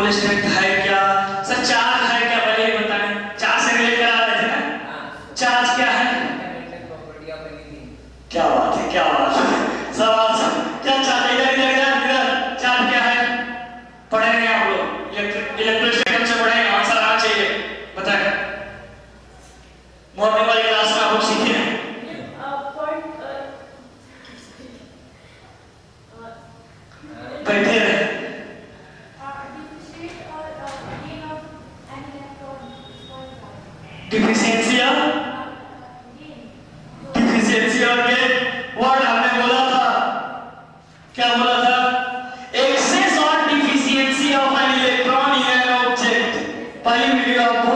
Pole strength है क्या? Sir charge है क्या? पहले ही बताएं। चार्ज से रिलेट करा रहे थे ना? चार्ज क्या है? क्या बात है, क्या बात है। सवाल क्या चार्ज? इधर चार्ज क्या है? पढ़ेंगे आप लोग, इलेक्ट्रोस्टैटिक्स से पढ़ेंगे, आंसर आना चाहिए। बताएं, मॉर्निंग वाली क्लास में आप लोग सीखे हैं। बैठे रहे। डिफिशियंसी और गेन वर्ड हमने बोला था, क्या बोला था? एक्सेस और deficiency of an electron in an object. पहली वीडियो आपको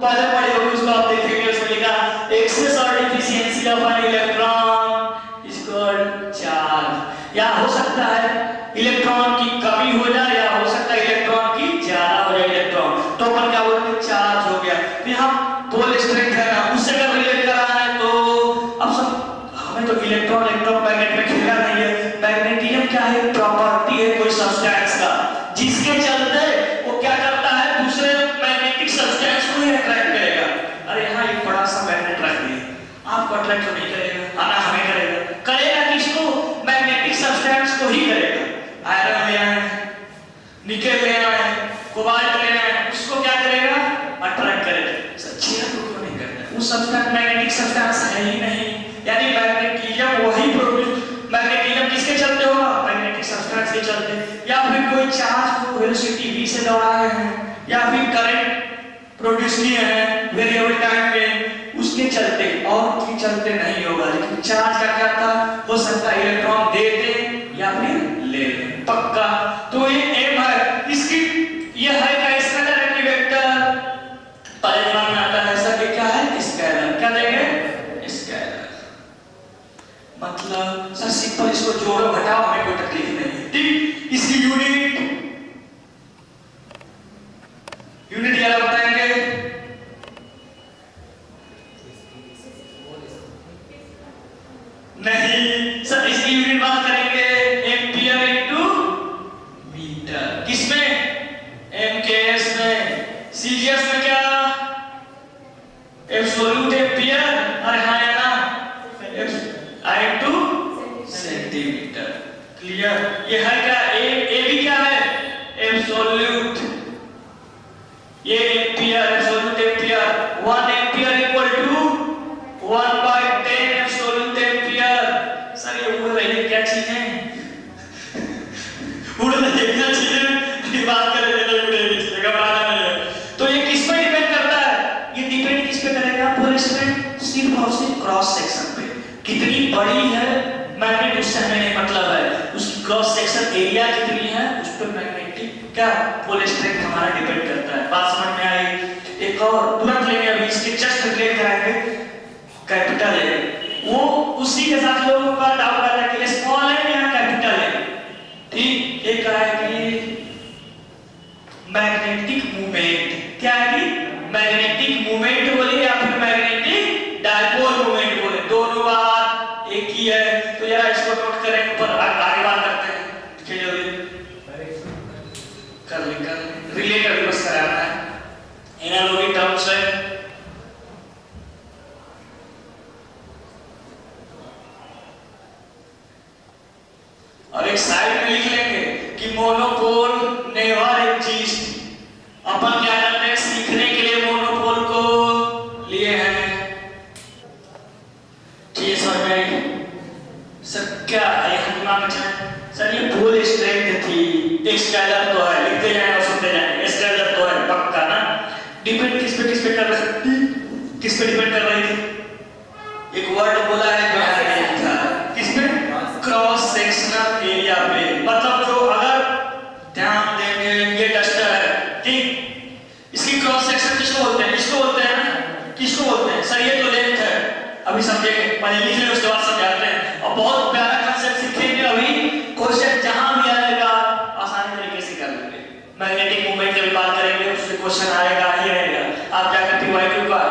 पहले पढ़ी होगी, उसको आप देखेंगे, उसमें लिखा एक्सेस और deficiency of an electron is called charge. या हो सकता है इलेक्ट्रॉन की कमी हो जाए, या हो सकता है इलेक्ट्रॉन की ज्यादा हो जाए इलेक्ट्रॉन, तो अपन क्या बोलते हैं? चार्ज हो गया। फिर हम पोल स्ट्रेंथ है ना, उससे अगर रिलेट करा है तो अब सब हमें तो इलेक्ट्रॉन मैग्नेट में खेला नहीं है। मैग्नेटिज्म क्या है? प्रॉपर्टी है कोई सब्सटेंस का, जिसके चलते वो क्या करता है? दूसरे मैग्नेटिक सब्सटेंस को ही अट्रैक्ट करेगा। अरे यहाँ एक बड़ा सा मैग्नेट रख दिए, आपको अट्रैक्ट तो नहीं करेगा, आना हमें करेगा। करेगा किसको? मैग्नेटिक सब्सटेंस को ही करेगा। आयरन लेना है, निकेल लेना है, कोबाल्ट लेना है, उसको क्या करेगा? अट्रैक्ट करेगा। सच्ची है तो क्यों नहीं करता? वो सब्सटेंस मैग्नेटिक सब्सटेंस है ही नहीं। यानी मैग्नेटिज्म वही प्रोड्यूस, मैग्नेटिज्म किसके चलते होगा? मैग्नेटिक सब्सटेंस के चलते। या फिर कोई चार्ज को वेलोसिटी v से दौड़ाए हैं, या फिर करंट प्रोड्यूस किए हैं वेरिएबल टाइम में, उसके चलते, और के चलते नहीं होगा। लेकिन चार्ज का क्या था? हो सकता है इलेक्ट्रॉन दे दे या फिर ले ले, पक्का। तो ये m है, इसकी ये है का स्केलर है कि वेक्टर? पहले दिमाग में आता है ऐसा कि क्या है? स्केलर। क्या देंगे? स्केलर। मतलब सर सिंपल, इसको जोड़ो घटाओ, हमें कोई तकलीफ नहीं, ठीक? इसकी यूनिट क्या बताएंगे? नहीं सर, इसकी यूनिट बात करेंगे एम्पियर इनटू मीटर। किसमें? एमकेएस में। सीजीएस में क्या? एब्सोल्यूट एम्पियर, अरे हाँ है ना, आई इनटू सेंटीमीटर। क्लियर? ये है क्या? ए भी क्या है? एब्सोल्यूट। ये ampere, absolute ampere. 1 ampere equal to 1/10 absolute ampere. Sir ये उड़ रही है क्या चीज है? उड़ रही है क्या चीज है? ये बात कर रहे हैं, उड़ेगी, घबराना नहीं है। तो ये किस पे डिपेंड करता है? ये डिपेंड किस पे करेगा? पोल स्ट्रेंथ सिर्फ और सिर्फ क्रॉस सेक्शन पे। कितनी बड़ी है मैग्नेट, उससे हमें नहीं मतलब है, उसकी क्रॉस सेक्शन एरिया कितनी है, उस पर मैग्नेटिक क्या पोल स्ट्रेंथ हमारा डिपेंड करता है। बात समझ में आई? एक और तुरंत लेंगे, अभी इसके जस्ट रिलेट कराएंगे, कैपिटल है वो, उसी के साथ लोगों का डाउट आता है कि स्मॉल है या कैपिटल है। ठीक, एक है कि मैग्नेटिक मूवमेंट। क्या है कि मैग्नेटिक मूवमेंट बोले या फिर मैग्नेटिक डायपोल मूवमेंट बोले, दोनों बात एक ही है। तो जरा इसको नोट करें, ऊपर आगे बात करते हैं। कर ले रिलेट अभी बस कराना है। एनालॉजी टर्म्स है, और एक साइड में लिख लेंगे कि मोनोपोल नेवर एग्जिस्ट। अपन क्या करते हैं? सीखने के लिए मोनोपोल को लिए हैं। ठीक समझ में आई? सर क्या है दिमाग में चले? सर ये पोल स्ट्रेंथ थी, एक स्केलर तो है, लिखते जाए और सुनते जाए, स्केलर तो है पक्का ना। डिपेंड किस पे कर रही थी? किस पे डिपेंड कर रही थी? एक वर्ड बोला है जो है था, किस पे? क्रॉस सेक्शनल एरिया पे। मतलब जो अगर ध्यान देंगे, ये डस्टर है, ठीक? इसकी क्रॉस सेक्शन किसको बोलते हैं? इसको बोलते हैं ना, किसको बोलते हैं? सर ये तो लेंथ है, अभी समझेंगे, पहले लिख लें उसके बाद समझाते हैं। और बहुत प्यारा कांसेप्ट सीखेंगे अभी, क्वेश्चन जहां भी आएगा आसानी तरीके से कर लेंगे। मैग्नेटिक मूवमेंट की बात करेंगे, उससे क्वेश्चन आएगा ही आएगा, आप जाकर पीवाईक्यू का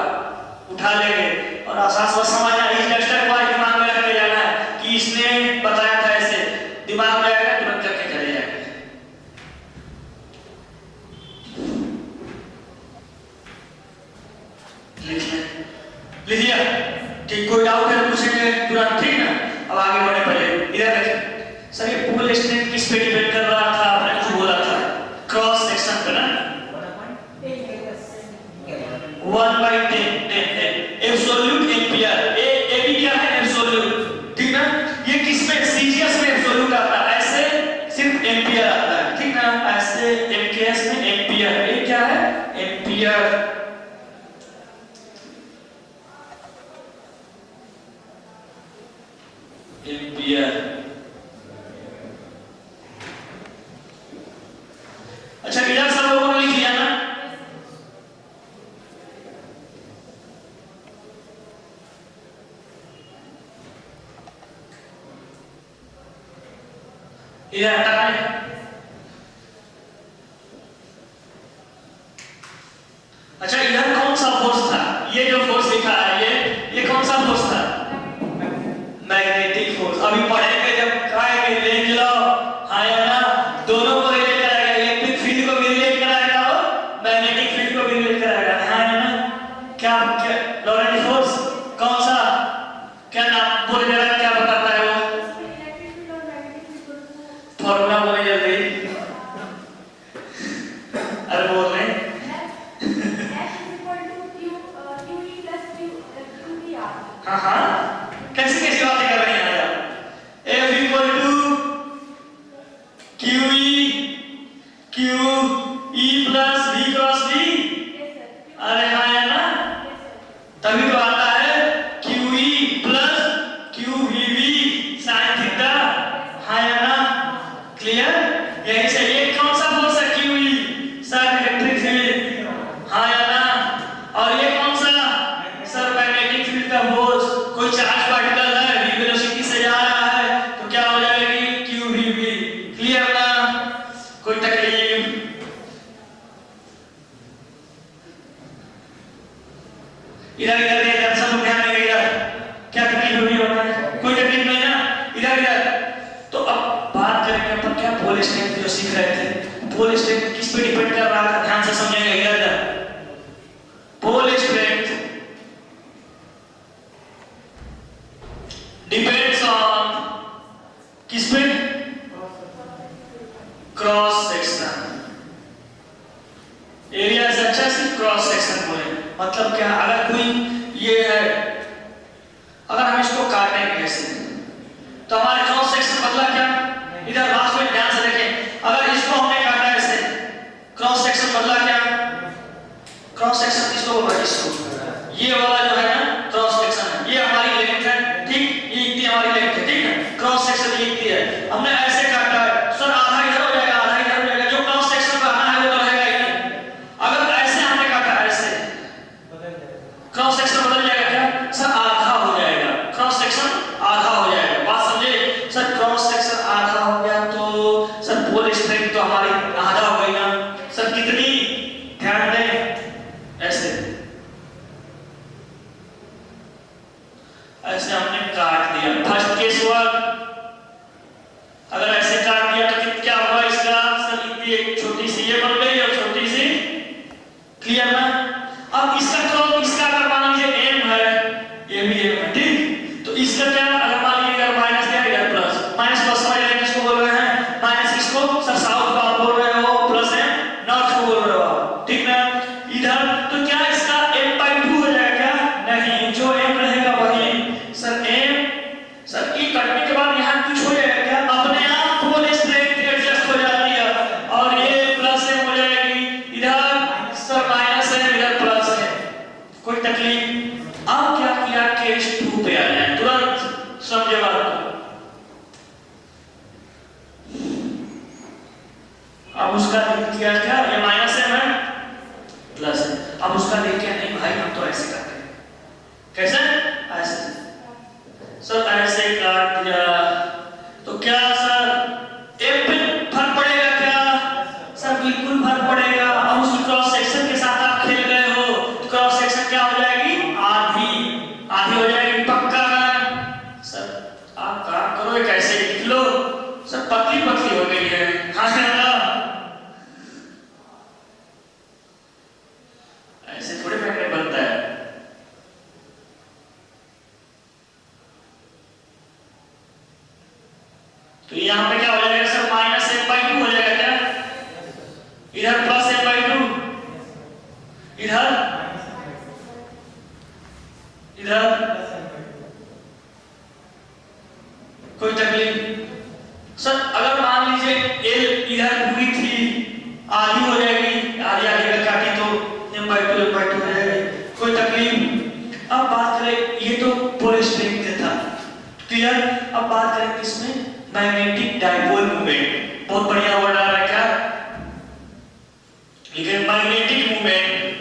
उठा लेंगे और आसान से समझ आए। इस डस्टर को दिमाग में रख के जाना है कि इसने बताया था, ऐसे दिमाग में आएगा, तुरंत करके चले जाएंगे। ठीक, कोई डाउट है पूछेंगे तुरंत, ठीक ना। अब आगे बढ़े, पहले इधर देखिए सर, ये पोल स्ट्रेंथ किस पे डिपेंड कर रहा था, आपने कुछ बोला था क्रॉस सेक्शन पे ना, 1/10 एब्सोल्यूट एम्पियर। ए भी क्या है, एब्सोल्यूट, ठीक ना। ये किस में, सीजीएस में एब्सोल्यूट आता है, ऐसे सिर्फ एम्पियर आता है, ठीक ना, ऐसे एमकेएस में एम्पियर। ये क्या है, एम्पियर। एम्पियर। अच्छा, इधर सब लोगों ने लिख लिया ना। इधर हटाना है। अच्छा, इधर कौन सा फोर्स था, ये जो फोर्स लिखा है, ये कौन सा फोर्स था, मैग्नेटिक फोर्स। अभी पढ़ेंगे जब कहेंगे रेंज लॉ, हाँ या ना, दोनों को रिलेट कराएगा, इलेक्ट्रिक फील्ड को भी रिलेट कराएगा और मैग्नेटिक फील्ड को भी रिलेट कराएगा, हाँ या ना। क्या लॉरेंट फोर्स कौन सा, क्या नाम बोले जरा, क्या बताता है वो, फॉर्मूला बोले जल्दी। अरे बोल रहे हाँ हाँ, कैसी कैसी बातें कर रहे हैं आप। F equal to Q E plus V cross V. अरे हाँ है ना, तभी तो आता है Q E plus Q V V sine theta, हाँ है ना, क्लियर। यही से ये कौन सा फोर्स है, क्यू ई सर, इलेक्ट्रिक फील्ड, हाँ या ना। और ये कौन सा सर, मैग्नेटिक फील्ड का फोर्स। कोई चार्ज पार्टिकल है, v वेलोसिटी से जा रहा है, तो क्या हो जाएगी, क्यू वी वी। क्लियर ना, कोई तकलीफ। इधर इधर इधर सब लोग ध्यान देंगे, इधर क्या तकलीफ हो रही है, कोई तकलीफ नहीं ना, इधर इधर। तो अब बात करेंगे अपन क्या पोल स्ट्रेंथ जो सीख रहे थे, पोल स्ट्रेंथ किस पे डिपेंड कर रहा था, ध्यान से समझेंगे। इधर पोल स्ट्रेंथ डिपेंड्स ऑन किस पे, क्रॉस सेक्शन एरिया से। अच्छा, सिर्फ क्रॉस सेक्शन बोले, मतलब क्या, अगर कोई ये है, अगर हम इसको काटेंगे ऐसे, तो हमारे क्रॉस सेक्शन बदला क्या, इधर लास्ट में ध्यान से देखें, अगर इसको हमने काटा ऐसे, क्रॉस सेक्शन बदला क्या, क्रॉस सेक्शन किसको बोला, इसको, ये वाला जो है ना क्रॉस सेक्शन है, ये हमारी लेंथ है, ठीक, ये इतनी हमारी लेंथ है, ठीक है, क्रॉस सेक्शन ये इतनी है। हमने ऐसे काटा है सर, आधा इधर हो जाएगा, आधा इधर हो जाएगा, जो क्रॉस सेक्शन का आना है वो तो रहेगा ही नहीं। अगर ऐसे हमने काटा, ऐसे क्रॉस सेक्शन बदल जाएगा क्या सर, आधा हो जाएगा, क्रॉस सेक्शन आधा हो जाएगा। बात समझे सर, क्रॉस सेक्शन आधा हो गया तो सर पोल स्ट्रेंथ तो हमारी आधा हो गई ना सर, कितनी, ध्यान दें, ऐसे ऐसे हमने काट दिया, फर्स्ट केस हुआ। अगर ऐसे काट दिया तो क्या हुआ इसका सर, इतनी एक छोटी सी ये बन गई और छोटी सी, क्लियर ना। अब इसका क्रॉस, इसका अगर मान लीजिए m है, ये भी m है, ठीक, तो इसका क्या, अगर मान लीजिए अगर माइनस दिया इधर प्लस, माइनस प्लस वाले किसको बोल रहे हैं, माइनस किसको सर, साउथ को आप बोल रहे हो, प्लस है नॉर्थ को बोल रहे हो, ठीक ना। इधर तो क्या इसका m/2 हो जाएगा क्या, नहीं, जो m रहेगा वही सर, m सर, ई कटने के बाद यहाँ कुछ हो जाएगा क्या, अपने आप पोल स्ट्रेंथ एडजस्ट हो जाती है, और ये प्लस m हो जाएगी, इधर सर माइनस है, इधर प्लस है, कोई तकलीफ। अब क्या किया, केस 2 पे आ जाए, तुरंत समझे बात को। अब उसका लिख किया क्या, ये माइनस m है, प्लस है। अब उसका देख के नहीं भाई, हम तो ऐसे करते हैं, कैसे, ऐसे सर, ऐसे काट दिया तो क्या सर, m पे फर्क पड़ेगा क्या सर, बिल्कुल फर्क पड़ेगा। अब उस क्रॉस सेक्शन के साथ आप खेल गए हो, तो क्रॉस सेक्शन क्या हो जाएगी, आधी, आधी हो जाएगी, पक्का सर। आप काम करो, एक ऐसे लिख लो सर, पतली पतली हो गई है, हाँ ना, ऐसे थोड़े तो यहाँ पे क्या हो जाएगा sir, minus M by two हो जाएगा क्या, इधर प्लस एम बाई टू, इधर कोई तकलीफ। सर अगर मान लीजिए एल इधर पूरी थी, आधी हो जाएगी, आधी आधी का काटी तो एम बाई टू हो जाएगी, कोई तकलीफ। अब बात करें, ये तो पूरे स्ट्रिंग पे था, क्लियर। अब बात करें किसमें, मैग्नेटिक डाइपोल मूवमेंट। बहुत बढ़िया वर्ड आ रखा है, लेकिन मैग्नेटिक मूवमेंट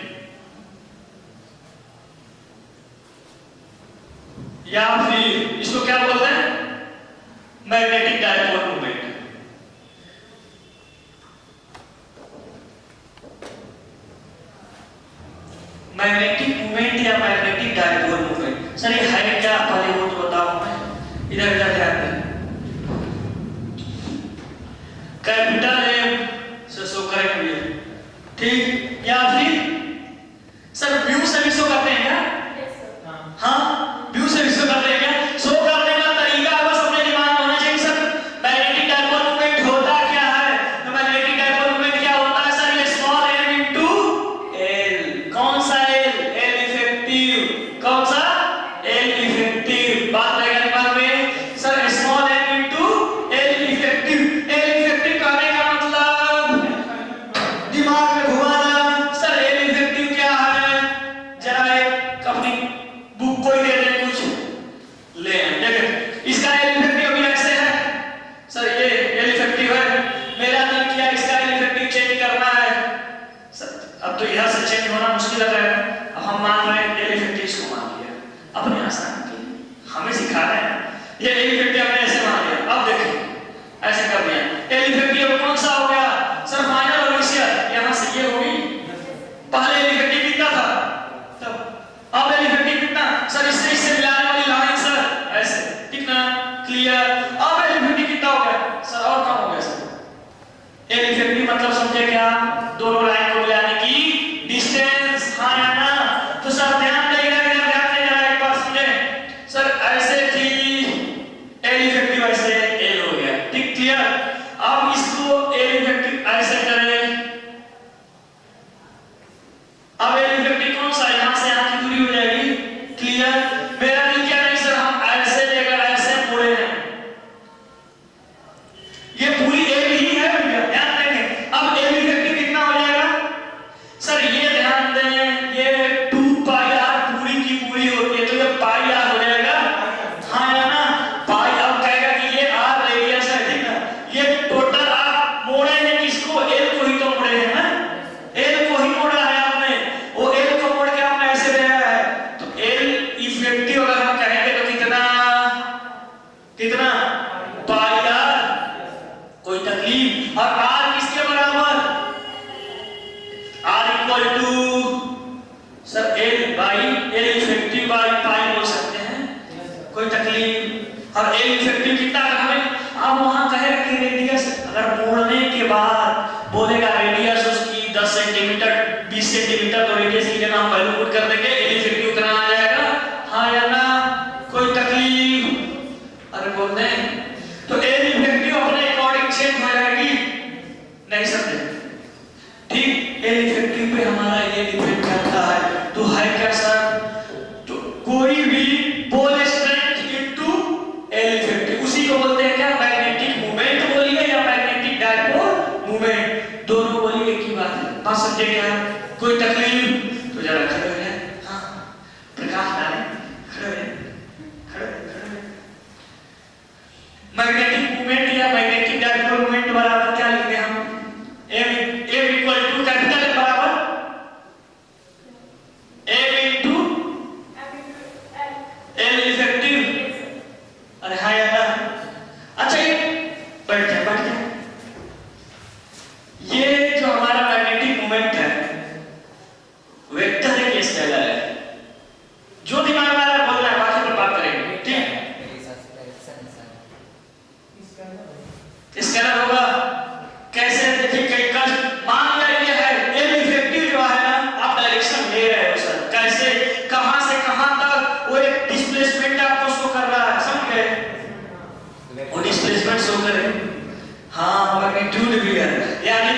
या फिर इसको क्या बोलते हैं, magnetic dipole movement. Magnetic movement या मैग्नेटिक डाइपोल मूवमेंट, सर ये है क्या, पहले वो तो बताओ मैं, इधर इधर ध्यान दें। कैपिटल एम से शो करेंगे, ठीक, या फिर सर व्यू से भी शो करते हैं क्या, हाँ व्यू से भी शो करते हैं क्या, शो करने का तरीका बस अपने दिमाग में होना चाहिए। सर मैग्नेटिक डाइपोल मूवमेंट होता क्या है, तो मैग्नेटिक डाइपोल मूवमेंट क्या होता है सर, ये स्मॉल एम इनटू एल, कौन सा एल, एल इफेक्टिव, कौन सा एल इफेक्टिव, बात रहेगा दिमाग में। Sir small M into L effective, L effective कहने का मतलब दिमाग में घुमाना। सर एल इफेक्टिव क्या है, जरा एक अपनी बुक कोई दे दे कुछ ले, देखें इसका एल इफेक्टिव अभी ऐसे है, सर ये एल इफेक्टिव है, मेरा दिल किया इसका एल इफेक्टिव चेंज करना है। सर अब तो यहां से चेंज होना मुश्किल लग रहा है, अब हम मान रहे हैं एल इफेक्टिव, इसको मान लिया अपने आसान के, हमें सिखा रहे हैं, ये एल इफेक्टिव हमने ऐसे मान लिया। अब देखिए ऐसे कर दिया, एल इफेक्टिव कौन सा हो गया सर, फाइनल और इनिशियल, यहां से ये होगी, पहले एल इफेक्टिव कितना था तब, अब एल इफेक्टिव कितना, सर इससे मिलाने वाली लाइन सर ऐसे, ठीक ना, क्लियर। अब एल इफेक्टिव कितना हो गया सर, और कम हो गया सर, एल इफेक्टिव मतलब समझे क्या, दोनों लाइन को मिलाने की डिस्टेंस, हाँ या ना। तो सर ध्यान देगा, ध्यान देगा एक बार समझे, सर ऐसे थी एल इफेक्टिव, ऐसे एल हो गया, ठीक, क्लियर। अब इसको एल इफेक्टिव ऐसे करें, अब एल इफेक्टिव कौन सा, यहां से यहां की दूरी हो जाएगी, क्लियर। मेरा दिल क्या नहीं सर, हम ऐसे लेकर ऐसे मुड़े हैं, ये पूरी एल ही है भैया, ध्यान देंगे। अब एल इफेक्टिव कितना हो जाएगा सर, ये ध्यान दें, ये 2 पाई आर पूरी की पूरी होती है, तो ये पाई आर हो जाएगा, हाँ या ना, पाई। अब कहेगा कि ये आर रेडियस है, ठीक ना, ये टोटल आप मोड़ेंगे किसको, एल को ही तो मोड़े हैं ना, एल को ही मोड़ा है आपने, वो एल को मोड़ के आपने ऐसे ले आया है, तो एल इफेक्टिव अगर हम कहेंगे तो कितना कितना पाई आर, कोई तकलीफ। और आर किसके बराबर, R equal to sir L by L effective by pi बोल सकते हैं, कोई तकलीफ। और एल इफेक्टिव कितना अगर हमें, अब वहां कहेगा कि रेडियस, अगर मोड़ने के बाद बोलेगा रेडियस उसकी 10 सेंटीमीटर 20 सेंटीमीटर, तो रेडियस की जगह हम वैल्यू पुट कर देंगे, एल इफेक्टिव उतना आ जाएगा, हाँ या ना, कोई तकलीफ। अरे बोलते हैं तो एल इफेक्टिव अपने अकॉर्डिंग चेंज हो जाएगी, नहीं समझे, ठीक। एल इफेक्टिव पे हमारा ये डिपेंड करता है, तो है क्या सर, तो कोई भी pole strength into L effective, उसी को बोलते हैं क्या, मैग्नेटिक मूवमेंट बोलिए या मैग्नेटिक डाइपोल मूवमेंट, दोनों बोलिए एक ही बात है, बात समझे क्या, कोई तकलीफ। तो जरा खड़े हो जाए, हाँ प्रकाश डाले, खड़े खड़े खड़े। मैग्नेटिक मूवमेंट या मैग्नेटिक डाइपोल मूवमेंट बराबर क्या लिखते हैं हम, M equal to capital M बराबर M इनटू L इफेक्टिव, अरे हाँ यार, अच्छा ये बैठ जाए, ये जो हमारा मैग्नेटिक मूवमेंट है वेक्टर है कि स्केलर है, जो दिमाग में आ रहा है बोल रहा है, बाकी पर बात करेंगे, ठीक है। स्केलर होगा कैसे, देखिए कई का मान लिया ये है एल इफेक्टिव जो है ना, आप डायरेक्शन ले रहे हो सर, कैसे कहां से कहां तक, वो एक डिस्प्लेसमेंट आपको शो कर रहा है, समझ गए, वो डिस्प्लेसमेंट शो कर हाँ मैग्नीट्यूड भी है, यानी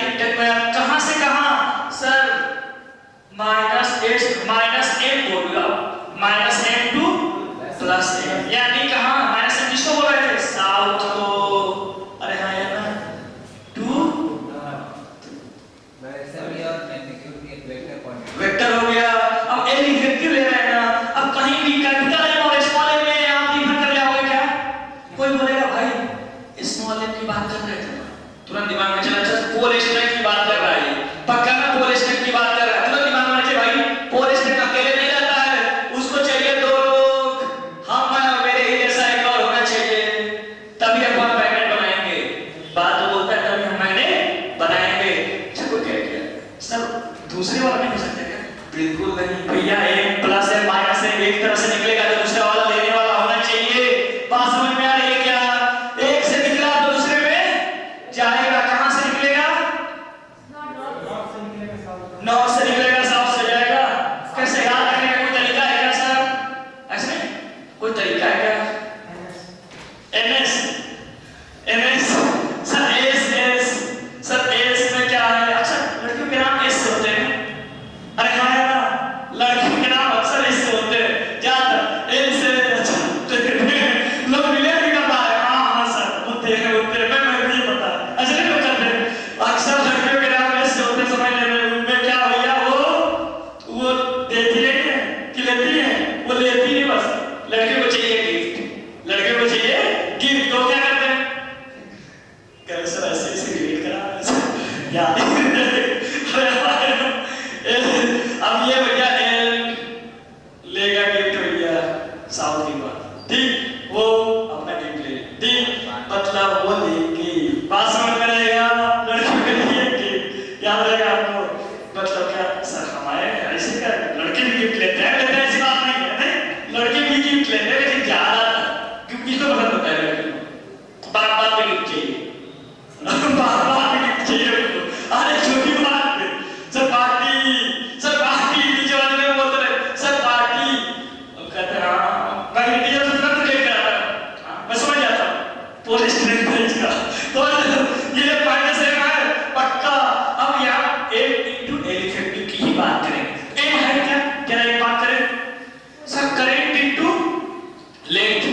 कहाँ से कहाँ सर, माइनस एम बोल दिया, minus M two plus M, यानी कहाँ माइनस एम किसको बोल रहे थे, साउथ को, अरे हाँ यार ना टू वेक्टर हो गया। अब एल इफेक्टिव ले रहे हैं ना, अब कहीं भी कैपिटल एम और स्मॉल एम में आप डिफर कर जाओगे क्या, कोई बोलेगा भाई स्मॉल एम की बात कर रहे थे, तुरंत दिमाग में चला पोल स्ट्रेंथ की बात कर रहा है, पक्का ना पोल स्ट्रेंथ की बात कर रहा है, तुरंत दिमाग में चले भाई पोल स्ट्रेंथ अकेले नहीं रहता है, उसको चाहिए दो लोग, हम और मेरे ही जैसा एक और होना चाहिए, तभी अपन मैग्नेट बनाएंगे, बात तो बोलता है तभी हम मैग्नेट बनाएंगे। चलो क्या किया सर, दूसरे वाला नहीं हो सकता क्या, बिल्कुल नहीं भैया, एक प्लस है माइनस है एक तरफ से निकलेगा तो दूसरा वाला लेने वाला होना चाहिए, बात समझ में आ रही है क्या, एक से निकला तो दूसरे में जाएगा, कहां से निकलेगा, नॉर्थ से निकलेगा साउथ से जाएगा, कैसे याद रखने का कोई तरीका है क्या सर, ऐसे नहीं कोई तरीका है क्या, NS NS sir, S sir, S में क्या है, अच्छा लड़कियों के नाम एस से होते हैं, अरे हाँ यार लड़कियों के नाम अक्सर एस से होते हैं, ज्यादातर एल से, लोग मिले भी कर पा रहे, हाँ सर होते हैं मैं मुझे पता है, अच्छा नहीं लोग करते हैं अक्सर लड़कियों के नाम ऐसे होते, समझ लेना उनमें क्या भैया, वो देती नहीं है कि लेती है, वो लेती है बस, लड़कियों को चाहिए गिफ्ट, लड़कियों को चाहिए गिफ्ट, तो क्या करते हैं, कह सर ऐसे ऐसे गिफ्ट करा याद अब ये भैया एल लेगा गिफ्ट भैया साउथ की बात, ठीक वो अपना गिफ्ट ले, ठीक मतलब वो लेंगे, बात समझ में रहेगा, लड़कियों के लिए गिफ्ट याद रहेगा आपको, मतलब क्या सर हमारे ऐसे क्या लड़के भी गिफ्ट लेते हैं ऐसी बात नहीं है, नहीं लड़के भी गिफ्ट लेते हैं, लेकिन ज्यादा क्योंकि इसको पसंद होता है लड़के को, बात बात पे गिफ्ट चाहिए बात बात पे गिफ्ट चाहिए उनको, अरे छोटी बात पे सर पार्टी, सर पार्टी नीचे वाले में बोलते रहे सर पार्टी, कहते हैं हाँ मैं इंडिया से तुरंत लेकर आ रहा हूँ, मैं समझ जाता हूँ पुलिस ट्रेन भेजेगा, तो ये पढ़ने से है पक्का। अब यहाँ एम इंटू एल इफेक्टिव की ही बात करें, एम है क्या, क्या एक बात करें सर, करंट इंटू लेंथ,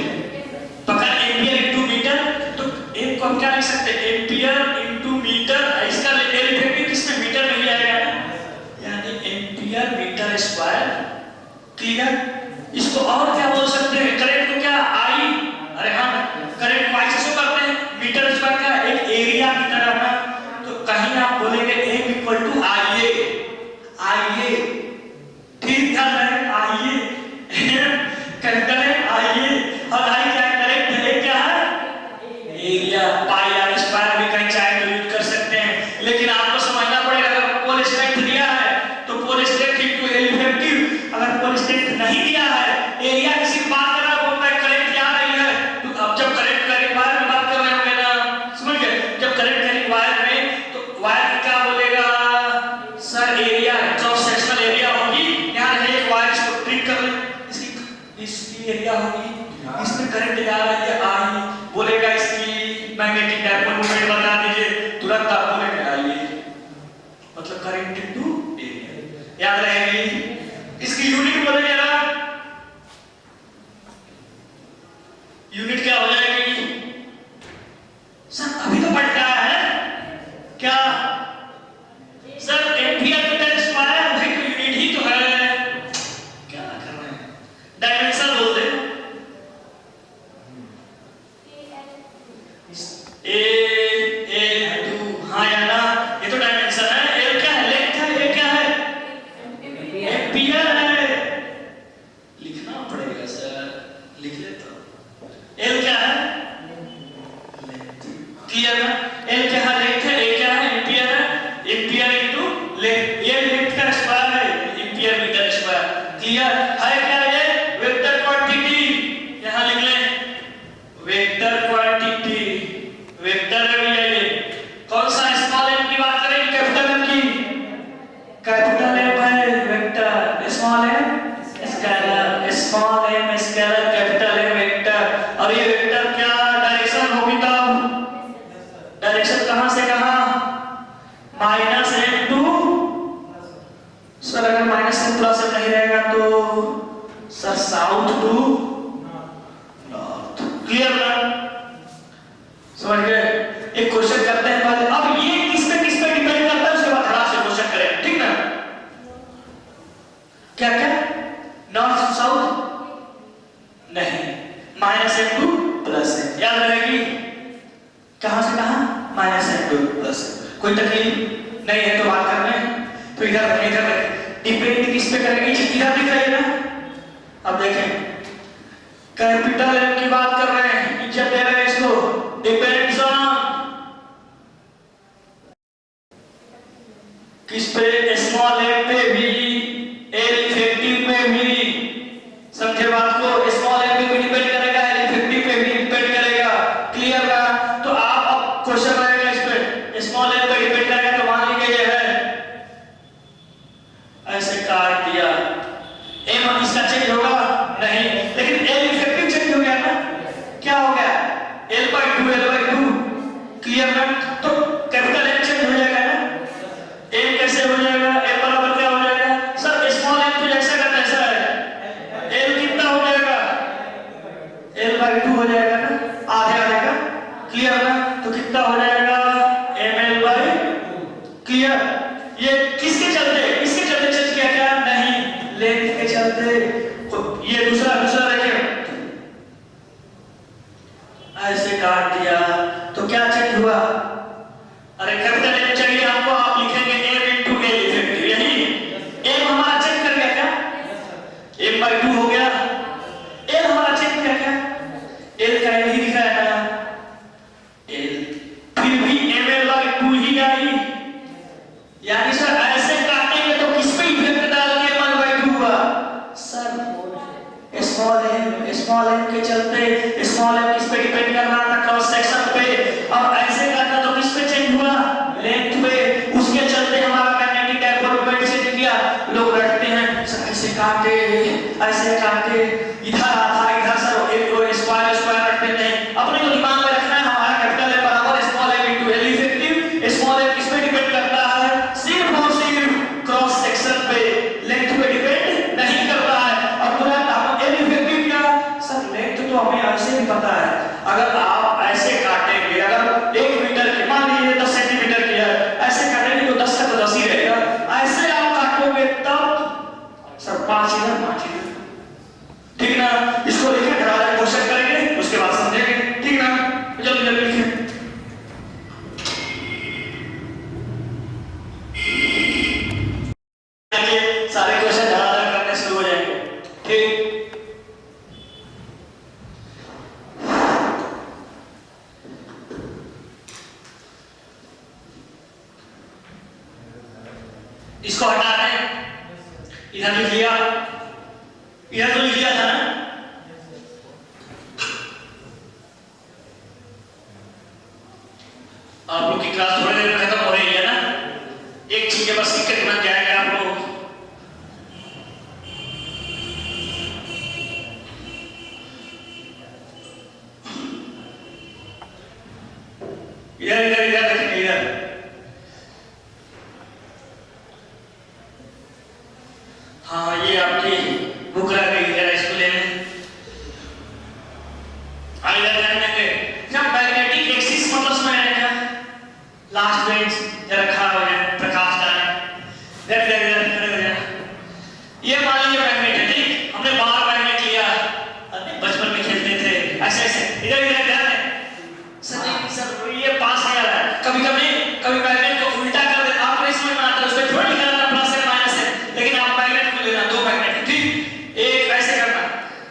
पकड़ एम्पियर इंटू मीटर, तो एम को हम क्या लिख सकते हैं, एम्पियर इंटू मीटर, इसका एल इफेक्टिव किसमें मीटर में ही आएगा, यानी एम्पियर मीटर स्क्वायर, क्लियर, इसको और क्या बोल सकते हैं, करंट को क्या आई, अरे हाँ करंट को आई से शो करते हैं, मीटर स्क्वायर क्या एक एरिया की तरह है, तो कहीं आप बोलेंगे एम इक्वल टू आईए, आईए ठीक ध्यान रहे, आईए कैपिटल है आईए, और आई क्या करंट है, क्या है एरिया, पाई आर स्क्वायर भी कहीं चाहे तो यूज कर सकते हैं, लेकिन आपको समझना पड़ेगा अगर पोल स्ट्रेंथ दिया है तो pole strength into L effective, अगर पोल स्ट्रेंथ नहीं दिया है, एरिया किसी की बात कर रहा है, बोलता है करंट क्या रही है, तो अब जब करंट करेंट वायर में बात कर रहे होंगे ना, समझ गए, जब करंट करेंट वायर में, तो वायर क्या बोलेगा sir, area cross sectional area होगी, यहाँ एक वायर इसको ट्रीट कर ले, इसकी एरिया होगी, इसमें करंट जा रही है आई, बोलेगा इसकी मैग्नेटिक डायपोल मोमेंट बता दीजिए, तुरंत आप बोलेंगे आइए, मतलब करंट इनटू एरिया, याद रहेगी, इसकी यूनिट बोलेंगे ना, यूनिट क्या हो जाएगी सर, अभी तो पढ़ता है क्या सर, एम्पियर मीटर स्क्वायर, भाई तो यूनिट ही तो है, क्या कर रहे हैं, डायमेंशन बोल दे, हाँ या ना, ये तो डायमेंशन है, एल क्या है, लेंथ है, ये क्या है एम्पियर है, लिखना पड़ेगा सर, लिख लेता, एल क्या है क्लियर ना, एल क्या है लेंथ है, ए क्या है एम्पियर है, एम्पियर इनटू लेंथ, ये लेंथ का स्क्वायर है, एम्पियर मीटर स्क्वायर, क्लियर है क्या, ये वेक्टर क्वांटिटी, यहां लिख लें वेक्टर क्वांटिटी, वेक्टर है भैया, ये कौन सा स्मॉल एम की बात करें कैपिटल एम की, कैपिटल एम है vector, small M scalar, small M scalar, capital M vector, और ये वेक्टर क्या डायरेक्शन होगी, तब डायरेक्शन क्वेश्चन करते हैं पहले। अब ये किस पे डिपेंड करता है उसके बाद धड़ा से क्वेश्चन करें, ठीक ना? क्या क्या? नॉर्थ साउथ नहीं, -m2 +m, याद रहेगी। कहां से कहां? -m2 +m। कोई तकलीफ नहीं है तो बात करने, तो इधर डिपेंड किस पे करेंगे? इधर दिख रही है ना? अब देखें, कैपिटल M की बात कर रहे हैं, इज्जत दे रहे हैं इसको, डिपेंड्स ऑन किस पे? स्मॉल m पे भी, L इफेक्टिव पे भी। समझे बात को? स्मॉल m पे भी डिपेंड करेगा, L इफेक्टिव पे भी डिपेंड करेगा। क्लियर ना? तो आप अब क्वेश्चन रहेगा इस पे, स्मॉल m पे डिपेंड करेगा तो मान लीजिए ये है, ऐसे काट दिया, m इसका चेंज होगा नहीं, लेकिन L इफेक्टिव चेंज हो गया ना? क्या हो गया? L/2 क्लियर ना? तो कैपिटल M चेंज हो जाएगा ना? M कैसे हो जाएगा? M बराबर क्या हो जाएगा? सर स्मॉल m तो जैसा का तैसा है, L कितना हो जाएगा? L/2 हो जाएगा ना, आधे का। क्लियर ना? तो कितना हो जाएगा? mL/2। क्लियर? ये किसके चलते? इसके चलते चेंज किया क्या? नहीं, लेंथ के चलते। तो ये दूसरा देखिए, ऐसे काट दिया तो क्या चेंज हुआ? अरे कैपिटल M चाहिए आपको, आप लिखेंगे m × L इफेक्टिव, यही M हमारा चेंज कर गया क्या? m/2 हो गया। L हमारा चेंज किया क्या? L का यही लिखा है ना, L फिर भी mL/2 ही आई। यानी सर ऐसे काटेंगे तो किस पे इफेक्ट डाल के m/2 हुआ? सर स्मॉल m के चलते, स्मॉल m किस पे डिपेंड कर रहा था? क्रॉस सेक्शन पे। और ऐसे काटा तो किस पे चेंज हुआ? लेंथ पे। उसके चलते हमारा मैग्नेटिक डायपोल चेंज किया। लोग रटते हैं सर ऐसे काटे, इधर आधा इधर, सर एक स्क्वायर रखते नहीं। अपने को दिमाग में रखना है हमारा कैपिटल M बराबर small m × L effective. Small m किस पे डिपेंड करता है? सिर्फ और सिर्फ क्रॉस सेक्शन पे, लेंथ पे डिपेंड नहीं करता है। और तुरंत हम L इफेक्टिव क्या? सर लेंथ तो हमें ऐसे भी पता है, अगर आप ऐसे काटेंगे, अगर 1 मीटर की मान लीजिए 10 सेंटीमीटर की है, ऐसे काटेंगे तो 10 का तो 10 ही रहेगा। ऐसे आप काटोगे तब सर 5 इधर, ठीक ना? इसको लिखे, धड़ा से क्वेश्चन करेंगे, उसके बाद समझेंगे, ठीक ना? जल्दी लिखें। सारे क्वेश्चन धड़ा करने शुरू हो जाएंगे, ठीक? इसको हटा दें, इधर लिख लिया, इधर तो लिख लिया था ना? आप लोग की क्लास थोड़ी देर में खत्म हो रही है ना? एक चीज के बस टिकट बन जाएगा आप लोग। इधर देखिए, इधर हाँ, ये आपकी बुक रह गई है इसको ले लें। आइए ध्यान देंगे, जब मैग्नेटिक एक्सिस मतलब में आएगा, लास्ट बेंच जरा खड़ा हो जाए, प्रकाश डालें, ये मान लीजिए मैग्नेट है, ठीक? हमने बाहर मैग्नेट लिया, बचपन में खेलते थे ऐसे, इधर ध्यान दें। सर ये पास नहीं आ रहा है, कभी मैग्नेट को उल्टा कर दे, आपको इसमें में आता है, उसमें थोड़ा लिखा रहता है प्लस है माइनस है, लेकिन आप मैग्नेट को लेना, 2 मैग्नेट, ठीक? एक ऐसे करना,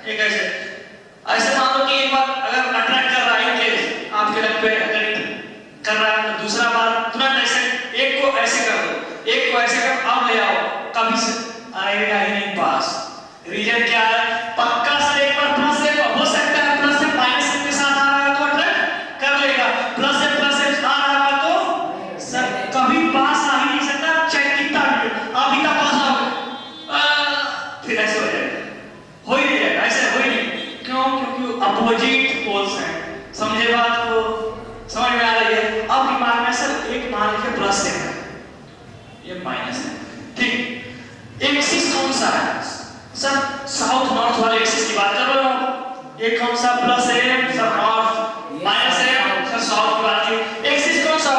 एक ऐसे मान लो कि एक बार अगर अट्रैक्ट कर रहा है केस आपके रंग पे कर रहा है, तो दूसरा बार तुरंत ऐसे एक को ऐसे कर दो, एक को ऐसे कर, अब ले आओ, कभी से आएगा ही नहीं पास। रीजन क्या है? पक्का से एक बार प्लस है, हो सकता है प्लस से माइनस के साथ आ रहा है तो अट्रैक्ट कर लेगा, प्लस से आ रहा है तो सर कभी पास आ ही नहीं सकता, चाहे कितना भी अभी तक पास आओगे, फिर ऐसे हो जाएगा, हो ही नहीं जाएगा, ऐसे हो ही नहीं। क्यों? क्योंकि अपोजिट पोल्स हैं। समझे बात को? समझ में आ रही है? अब दिमाग में सर एक मान के प्लस है, ये माइनस है, ठीक? एक्सिस कौन सा है? सर साउथ नॉर्थ वाले एक्सिस की बात कर रहा हूं। एक कौन सा? प्लस है सर, नॉर्थ, माइनस है सर, साउथ की बात की। एक्सिस कौन सा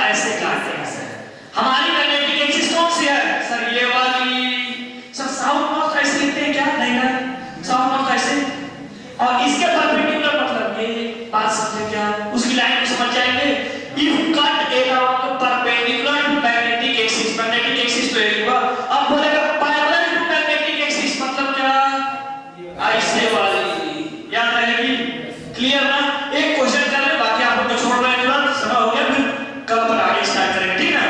ऐसे काटते हैं सर। हमारी मैग्नेटिक एक्सिस कौन सी है सर? ये वाली। सर साउथ नॉर्थ ऐसे लिखते हैं क्या? नहीं ना, साउथ नॉर्थ ऐसे। और इसके परपेंडिकुलर मतलब ये बात समझे क्या? उसकी लाइन को समझ जाएंगे। If cut along perpendicular to magnetic axis, magnetic axis तो एक हुआ। अब बोलेगा parallel to magnetic axis मतलब क्या? ऐसे वाली। याद रहेगी? क्लियर ना? एक क्वेश्चन कर ले, बाकी आप लोग को छोड़ रहे हैं तुरंत। समय हो गया, फिर कल पर आगे स्टार्ट करेंगे, ठीक ना?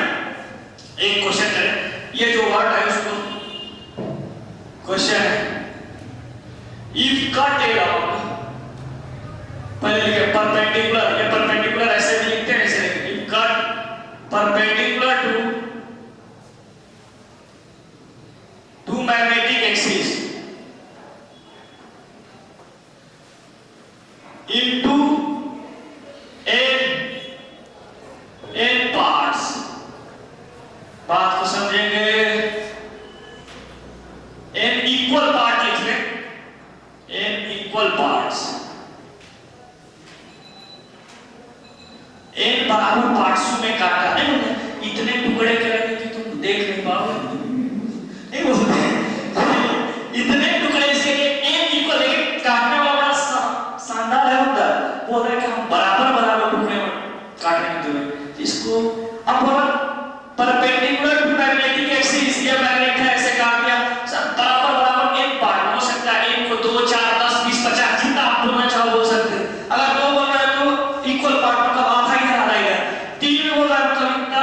एक क्वेश्चन करें। ये जो वर्ड है उसको क्वेश्चन है इफ कट along, पहले लिखे परपेंडिकुलर। ये परपेंडिकुलर ऐसे भी लिखते हैं, ऐसे लिखते हैं cut perpendicular to magnetic axis into n parts। बात को समझेंगे। n इक्वल पार्ट लिख लें, n इक्वल पार्ट्स, n बराबर पार्ट्सों में काटा। नहीं बोलते इतने टुकड़े करेंगे कि तुम देख नहीं पाओगे, नहीं बोलते इतने टुकड़े से n इक्वल, लेकिन काटने वाला शानदार है होता। बोल रहे हैं कि हम बराबर बराबर टुकड़े में काटने की जरूरत। इसको अब बोला परपेंडिकुलर टू मैग्नेटिक एक्सिस, ये मैग्नेट है ऐसे काट दिया। सब बराबर बराबर n पार्ट हो सकता है। n को 2 4 10 20 50 जितना आप बोलना चाहो बोल सकते हैं। अगर 2 बोल रहे हैं तो इक्वल पार्ट मतलब आधा ही आ रहेगा। 3 बोल रहा है मतलब इतना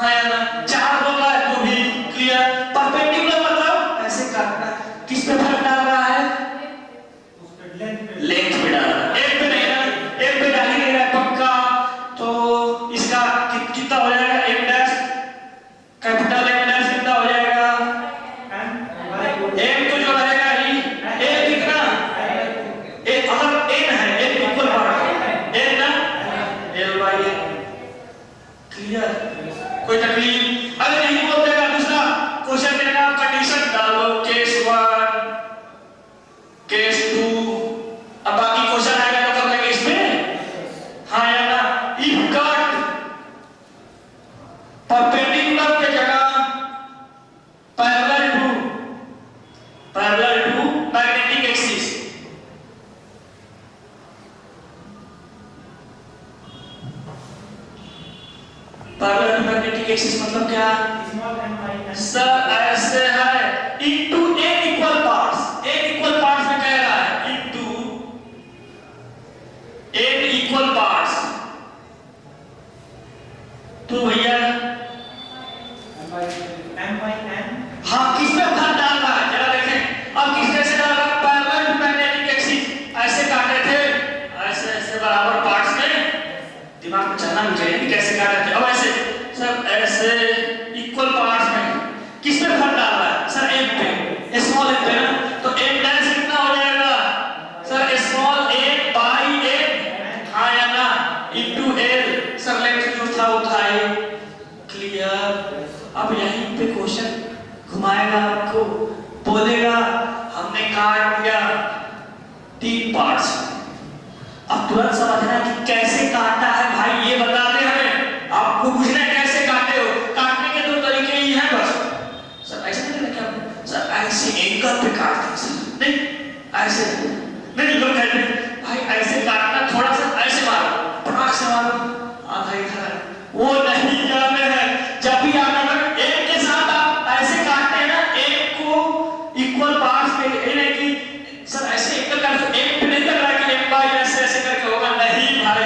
है ना। 4 बोल रहा है तो भी क्लियर। परपेंडिकुलर मतलब ऐसे काटना। किस पे फर्क डाल रहा है? लेंथ पे डाल रहा है। एक पे नहीं ना, एक पे डाल ही नहीं रहा है पक्का। तो इसका कितना हो जाएगा? m dash, capital M dash कितना हो जाएगा? m तो जो रहेगा ही a कितना? a अगर n है, n इक्वल पार्ट है, n ना l by n। क्लियर? कोई तकलीफ? अगर नहीं बोल देगा दूसरा क्वेश्चन देगा, कंडीशन डालो केस 1 केस 2। अब बाकी क्वेश्चन आएगा तो कर लेंगे इसमें, हाँ या ना। इफ कट परपेंडिकुलर के जगह parallel to magnetic axis, parallel to magnetic axis मतलब क्या? सर ऐसे है into n equal parts. n equal parts में कह रहा है इनटू n इक्वल पार्ट्स। तो भैया हाँ किस पे फर्क डाल रहा है जरा देखें। अब किस तरह से डाल रहा है? पैरेलल टू मैग्नेटिक एक्सिस ऐसे काटे थे, ऐसे ऐसे बराबर पार्ट्स में। दिमाग में चलना भी चाहिए कि कैसे काटे थे। अब ऐसे सर ऐसे इक्वल पार्ट्स में किस पे फर्क डाल रहा है? सर m पे, स्मॉल m पे ना। तो m डैश कितना हो जाएगा? Sir small a by n, हाँ या ना, इनटू l। सर लेंथ जो था वो था ये। क्लियर? अब यहीं पे क्वेश्चन घुमाएगा आपको, बोलेगा हमने काट दिया 3 पार्ट्स। अब तुरंत समझना कि कैसे काटना है भाई, ये बता दे हमें। आपको पूछना है कैसे काटे हो। काटने के 2 तरीके ही हैं बस। सर ऐसे नहीं क्या? सर ऐसे एंगल पे काटते हैं सर, नहीं ऐसे नहीं। लोग कहते हैं भाई ऐसे काटना, थोड़ा सा ऐसे मारो, पटाख से मारो, आधा इधर है। वो नहीं जाने हैं। जब भी आप एक के साथ आप ऐसे काटते हैं ना, एक को इक्वल पार्ट्स में, ये नहीं कि सर ऐसे एक करके एक पे नहीं लग रहा कि एक बार ऐसे ऐसे करके होगा। नहीं भाई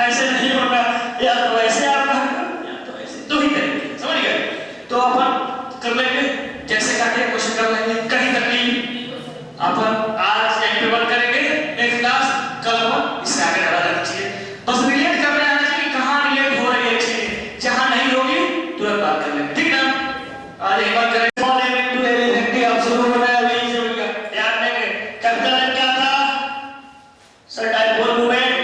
ऐसे नहीं होगा, या तो ऐसे आप या तो ऐसे, दो ही तरीके, समझ गए? तो अपन कर लेंगे जैसे काटे क्वेश्चन कर लेंगे, कहीं तकलीफ। अपन आज यहीं पे बंद करेंगे, नेक्स्ट क्लास कल अपन इससे आगे बढ़ा दीजिए। बस रिलेट करने आना चाहिए कि कहां रिलेट हो रही है चीज, जहां नहीं होगी तुरंत बात कर लेंगे, ठीक ना? आज एक बात करें small m into l effective अब शुरू होना है अभी से। याद रखेंगे कैपिटल M क्या था? Sir dipole moment,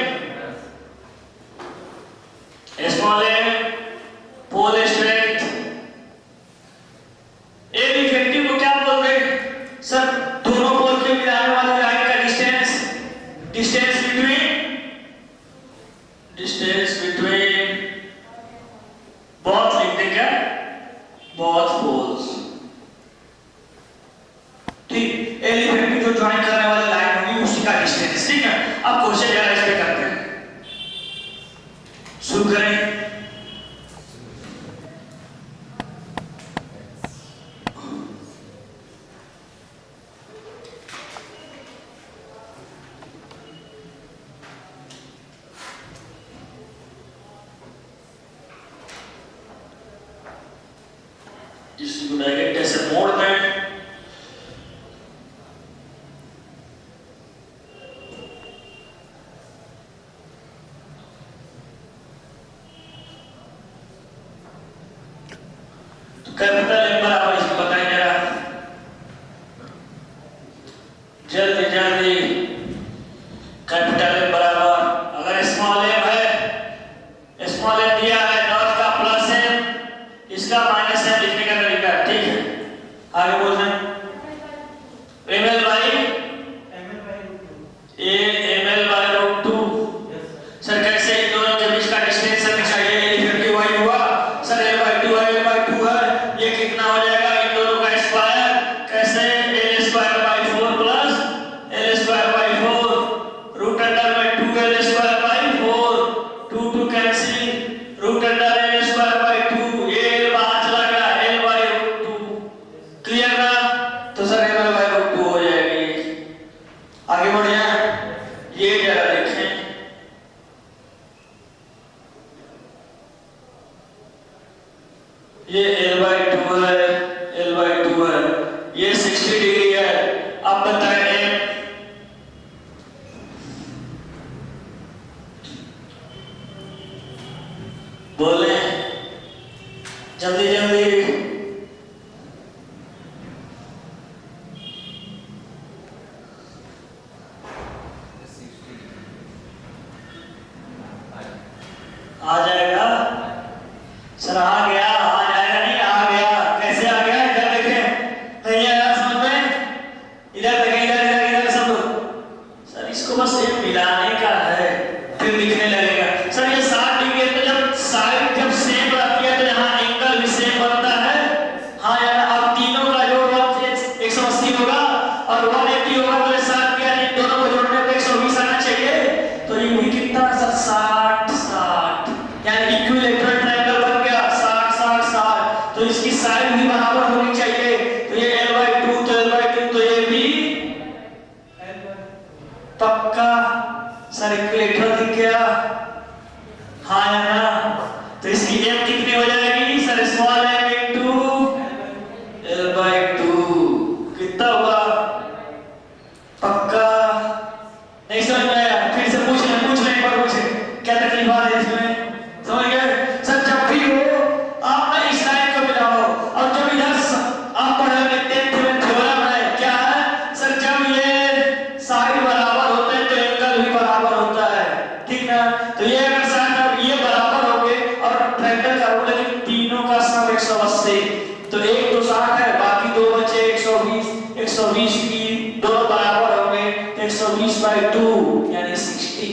small m pole strength. l effective को क्या बोलते हैं? सर दोनों पोल के मिलाने वाली लाइन का डिस्टेंस, डिस्टेंस बिटवीन बहुत फोर्स। ठीक, एलिफेंट की जो ज्वाइन करने वाली लाइन होगी उसी का डिस्टेंस। ठीक है, अब क्वेश्चन जरा इस पे करते हैं, शुरू करें। इसको डायरेक्ट ऐसे मोड़ दें, कैपिटल एम बराबर इसको बताएं जरा जल्दी जल्दी। कैपिटल एम बराबर, अगर स्मॉल एम है, स्मॉल एम दिया है, नॉट का प्लस एम, इसका माइनस एम लिखने का तरीका है। ठीक है, आगे बोलना है M L by root two. Sir कैसे इन दोनों के बीच का डिस्टेंस हमें चाहिए, एलिफेंट की वाई हुआ सर एल बाई टू है, एल बाई टू है, ये कितना हो जाएगा इन दोनों का स्क्वायर, कैसे L square by 4 plus L square by 4 root under में 2 L square by 4, 2 2 cancel, root under L square by 2, ये एल बाहर चला गया, एल बाई रूट 2। क्लियर ना? तो सर एल बाई रूट 2 हो जाएगी। आगे बढ़िए, ये जरा देखें, ये L बाई 2 है, L बाई 2 है, ये 60 डिग्री है। अब बताएं M, बोले जल्दी जल्दी। आ जाएगा सर, आ गया, आ जाएगा नहीं, आ गया। कैसे आ गया इधर देखें, नहीं आया समझ में, इधर देखें, इधर इधर इधर सब लोग। सर इसको बस एक मिलाने का है, फिर दिखने लगेगा। सर ये 60 डिग्री है, तो जब साइड जब सेम रहती है तो यहाँ एंगल भी सेम बनता है। हाँ यार, अब तीनों का जोड़ 180 होगा और 180 होगा, तो ये 60 क्या है, दोनों को जोड़ने पे 120 आना चाहिए। तो ये भी कितना सर 60 60, यानी इक्विलैटरल ट्रायंगल बन गया 60 60 60। तो इसकी साइड भी बराबर होनी चाहिए, तो ये L बाई 2, तो L बाई 2, तो ये भी पक्का सर इक्विलैटरल दिख गया। हाँ या ना? तो इसकी m कितनी हो जाएगी sir, small m into L by 2, कितना हुआ? पक्का? नहीं समझ में आया? फिर से पूछ लें एक बार, पूछे क्या तकलीफ आ रही है इसमें, समझ गए? सर जब भी हो आप ना इस लाइन को मिलाओ, और जब इधर आप पढ़ेंगे 10th में थ्योरम है, क्या है सर, जब ये साइड बराबर होते हैं तो एंगल भी बराबर होता है। ठीक ना? तो ये अगर साइड और ये बराबर हो गए और ट्रायंगल का रूल है कि तीनों का सम 180, तो एक तो 60 है, बाकी दो बचे 120, 120 की दोनों बराबर होंगे, 120 बाई 2 यानी 60,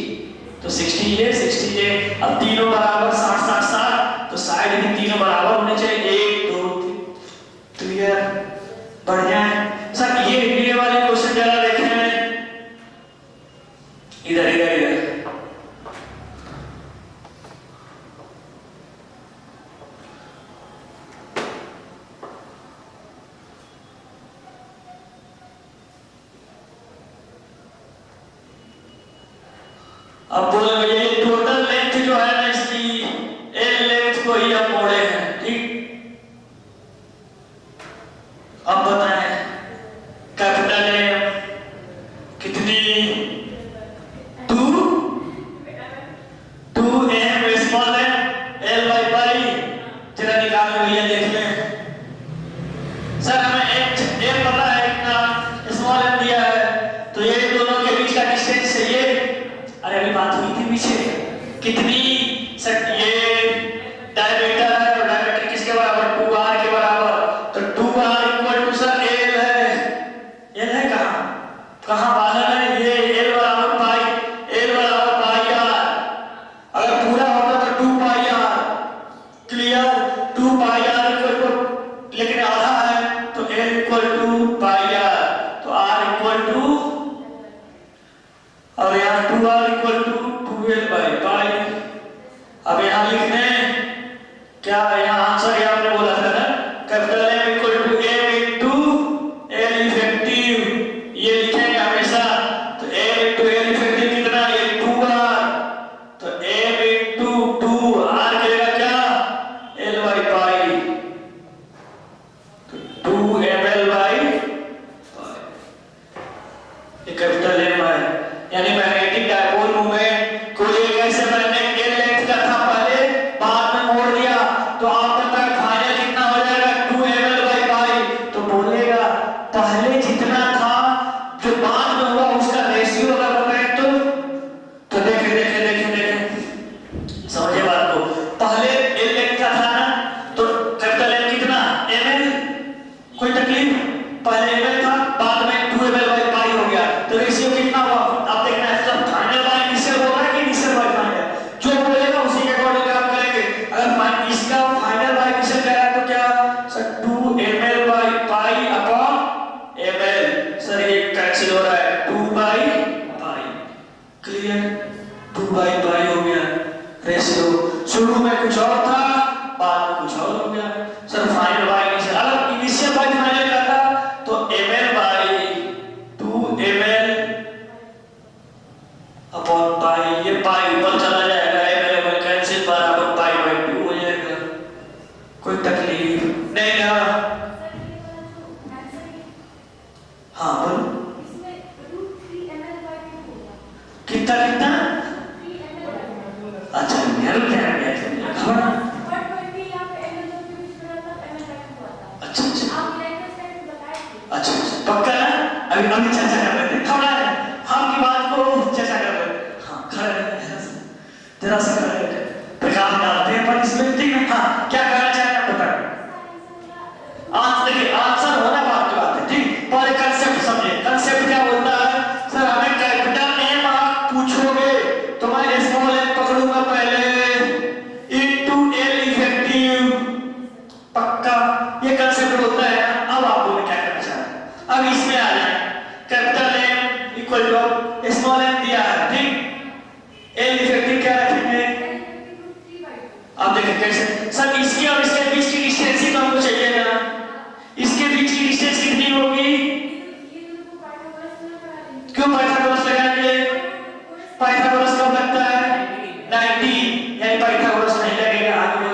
तो 60 ये, अब तीनों बराबर 60 60 60, तो साइड भी तीनों बराबर होने चाहिए, 1 2 3। क्लियर? बढ़िया है सर। ये वाले क्वेश्चन जरा देखें, इधर इधर इधर। अब बोले भैया ये टोटल लेंथ जो है ना इसकी, एल लेंथ को ही हम मोड़े हैं। ठीक, अब बताएं कैपिटल एम कितनी, 2 2m small M L by pi, जरा निकालो भैया देख लें। सर हमें m पता है कितना, स्मॉल एम दिया है, तो ये दोनों के बीच का डिस्टेंस है ये। अरे अभी बात हुई थी पीछे कितनी सर, ये डायमीटर है और डायमीटर किसके बराबर, 2r के बराबर, तो 2r equal to sir l है। l है कहाँ बाहर है, ये l बराबर पाई, l बराबर पाई r, अगर पूरा होता तो 2 pi r। Clear? 2 pi r equal to क्या यहाँ आंसर ये आपने बोला था ना, capital M equal to M into L effective, ये लिखेंगे हमेशा। तो M इंटू L इफेक्टिव कितना, ये 2R, तो M इंटू 2R करेगा क्या, L बाई पाई, तो 2ml बाई, ये कैपिटल M है। यानी मैग्नेटिक डायपोल मूवमेंट कोई एक ऐसे मैग्नेट L लेंथ का था पहले, बाद में मोड़ दिया, तो आपका फाइनल कितना हो जाएगा 2ml बाई पाई। तो बोलेगा पहले जितना था जो बाद में हुआ उसका रेशियो अगर बताएं तो देखे देखे देखे देखे समझे बात को। पहले L लेंथ का था ना, तो कैपिटल M कितना ml, कोई तकलीफ, पहले ml था बाद में 2ml बाई पाई हो गया, तो रेशियो कितना हुआ आप देखना है। सब फाइनल बाय इनिशियल होगा कि इनिशियल बाय फाइनल, जो बोलेगा उसी के अकॉर्डिंग आप करेंगे। अगर इसका फाइनल बाय इनिशियल कह रहा है तो क्या sir 2ml by pi upon ml, sir ये कैंसिल हो रहा है 2 by pi, clear, 2 by pi हो गया रेशियो। शुरू में कुछ और था बाद में कुछ और हो गया, सर फाइनल बाय इनिशियल। अगर इनिशियल बाय फाइनल करता तो ml bye 2ml upon pi, ये पाई ऊपर चला जाएगा, ml कैंसिल बराबर पाई बाई 2 हो जाएगा, कोई तकलीफ नहीं ना। हाँ बोलो कितना कितना, अच्छा मेरे क्या गया खबर, अच्छा अच्छा पक्का ना, अभी चर्चा कर लेते हैं, खबर है हम की बात को चर्चा कर लेते हैं। हाँ खड़े तेरा सा खड़े प्रकाश डालते हैं पर इस व्यक्ति में, हाँ क्या कहना चाहते हैं बताइए। देखिए आंसर होना बात की बात है, ठीक, पर कंसेप्ट समझिए। कंसेप्ट क्या बोलता है, सर हमें कैपिटल M आप पूछोगे तो मैं स्मॉल m पकड़ूंगा पहले इनटू L इफेक्टिव, पक्का ये कंसेप्ट होता है। अब आप बोले क्या करना चाहते हैं, अब इसमें आ जाए, capital M equal to small m दिया है, ठीक, L इफेक्टिव क्या रखेंगे, आप देखिए कैसे, सर इसके और इसके बीच की डिस्टेंस ही तो हमको चाहिए ना, इसके बीच की डिस्टेंस कितनी होगी, क्यों पाइथागोरस लगाएंगे, पाइथागोरस कब लगता है 90, यानी पाइथागोरस नहीं लगेगा। आगे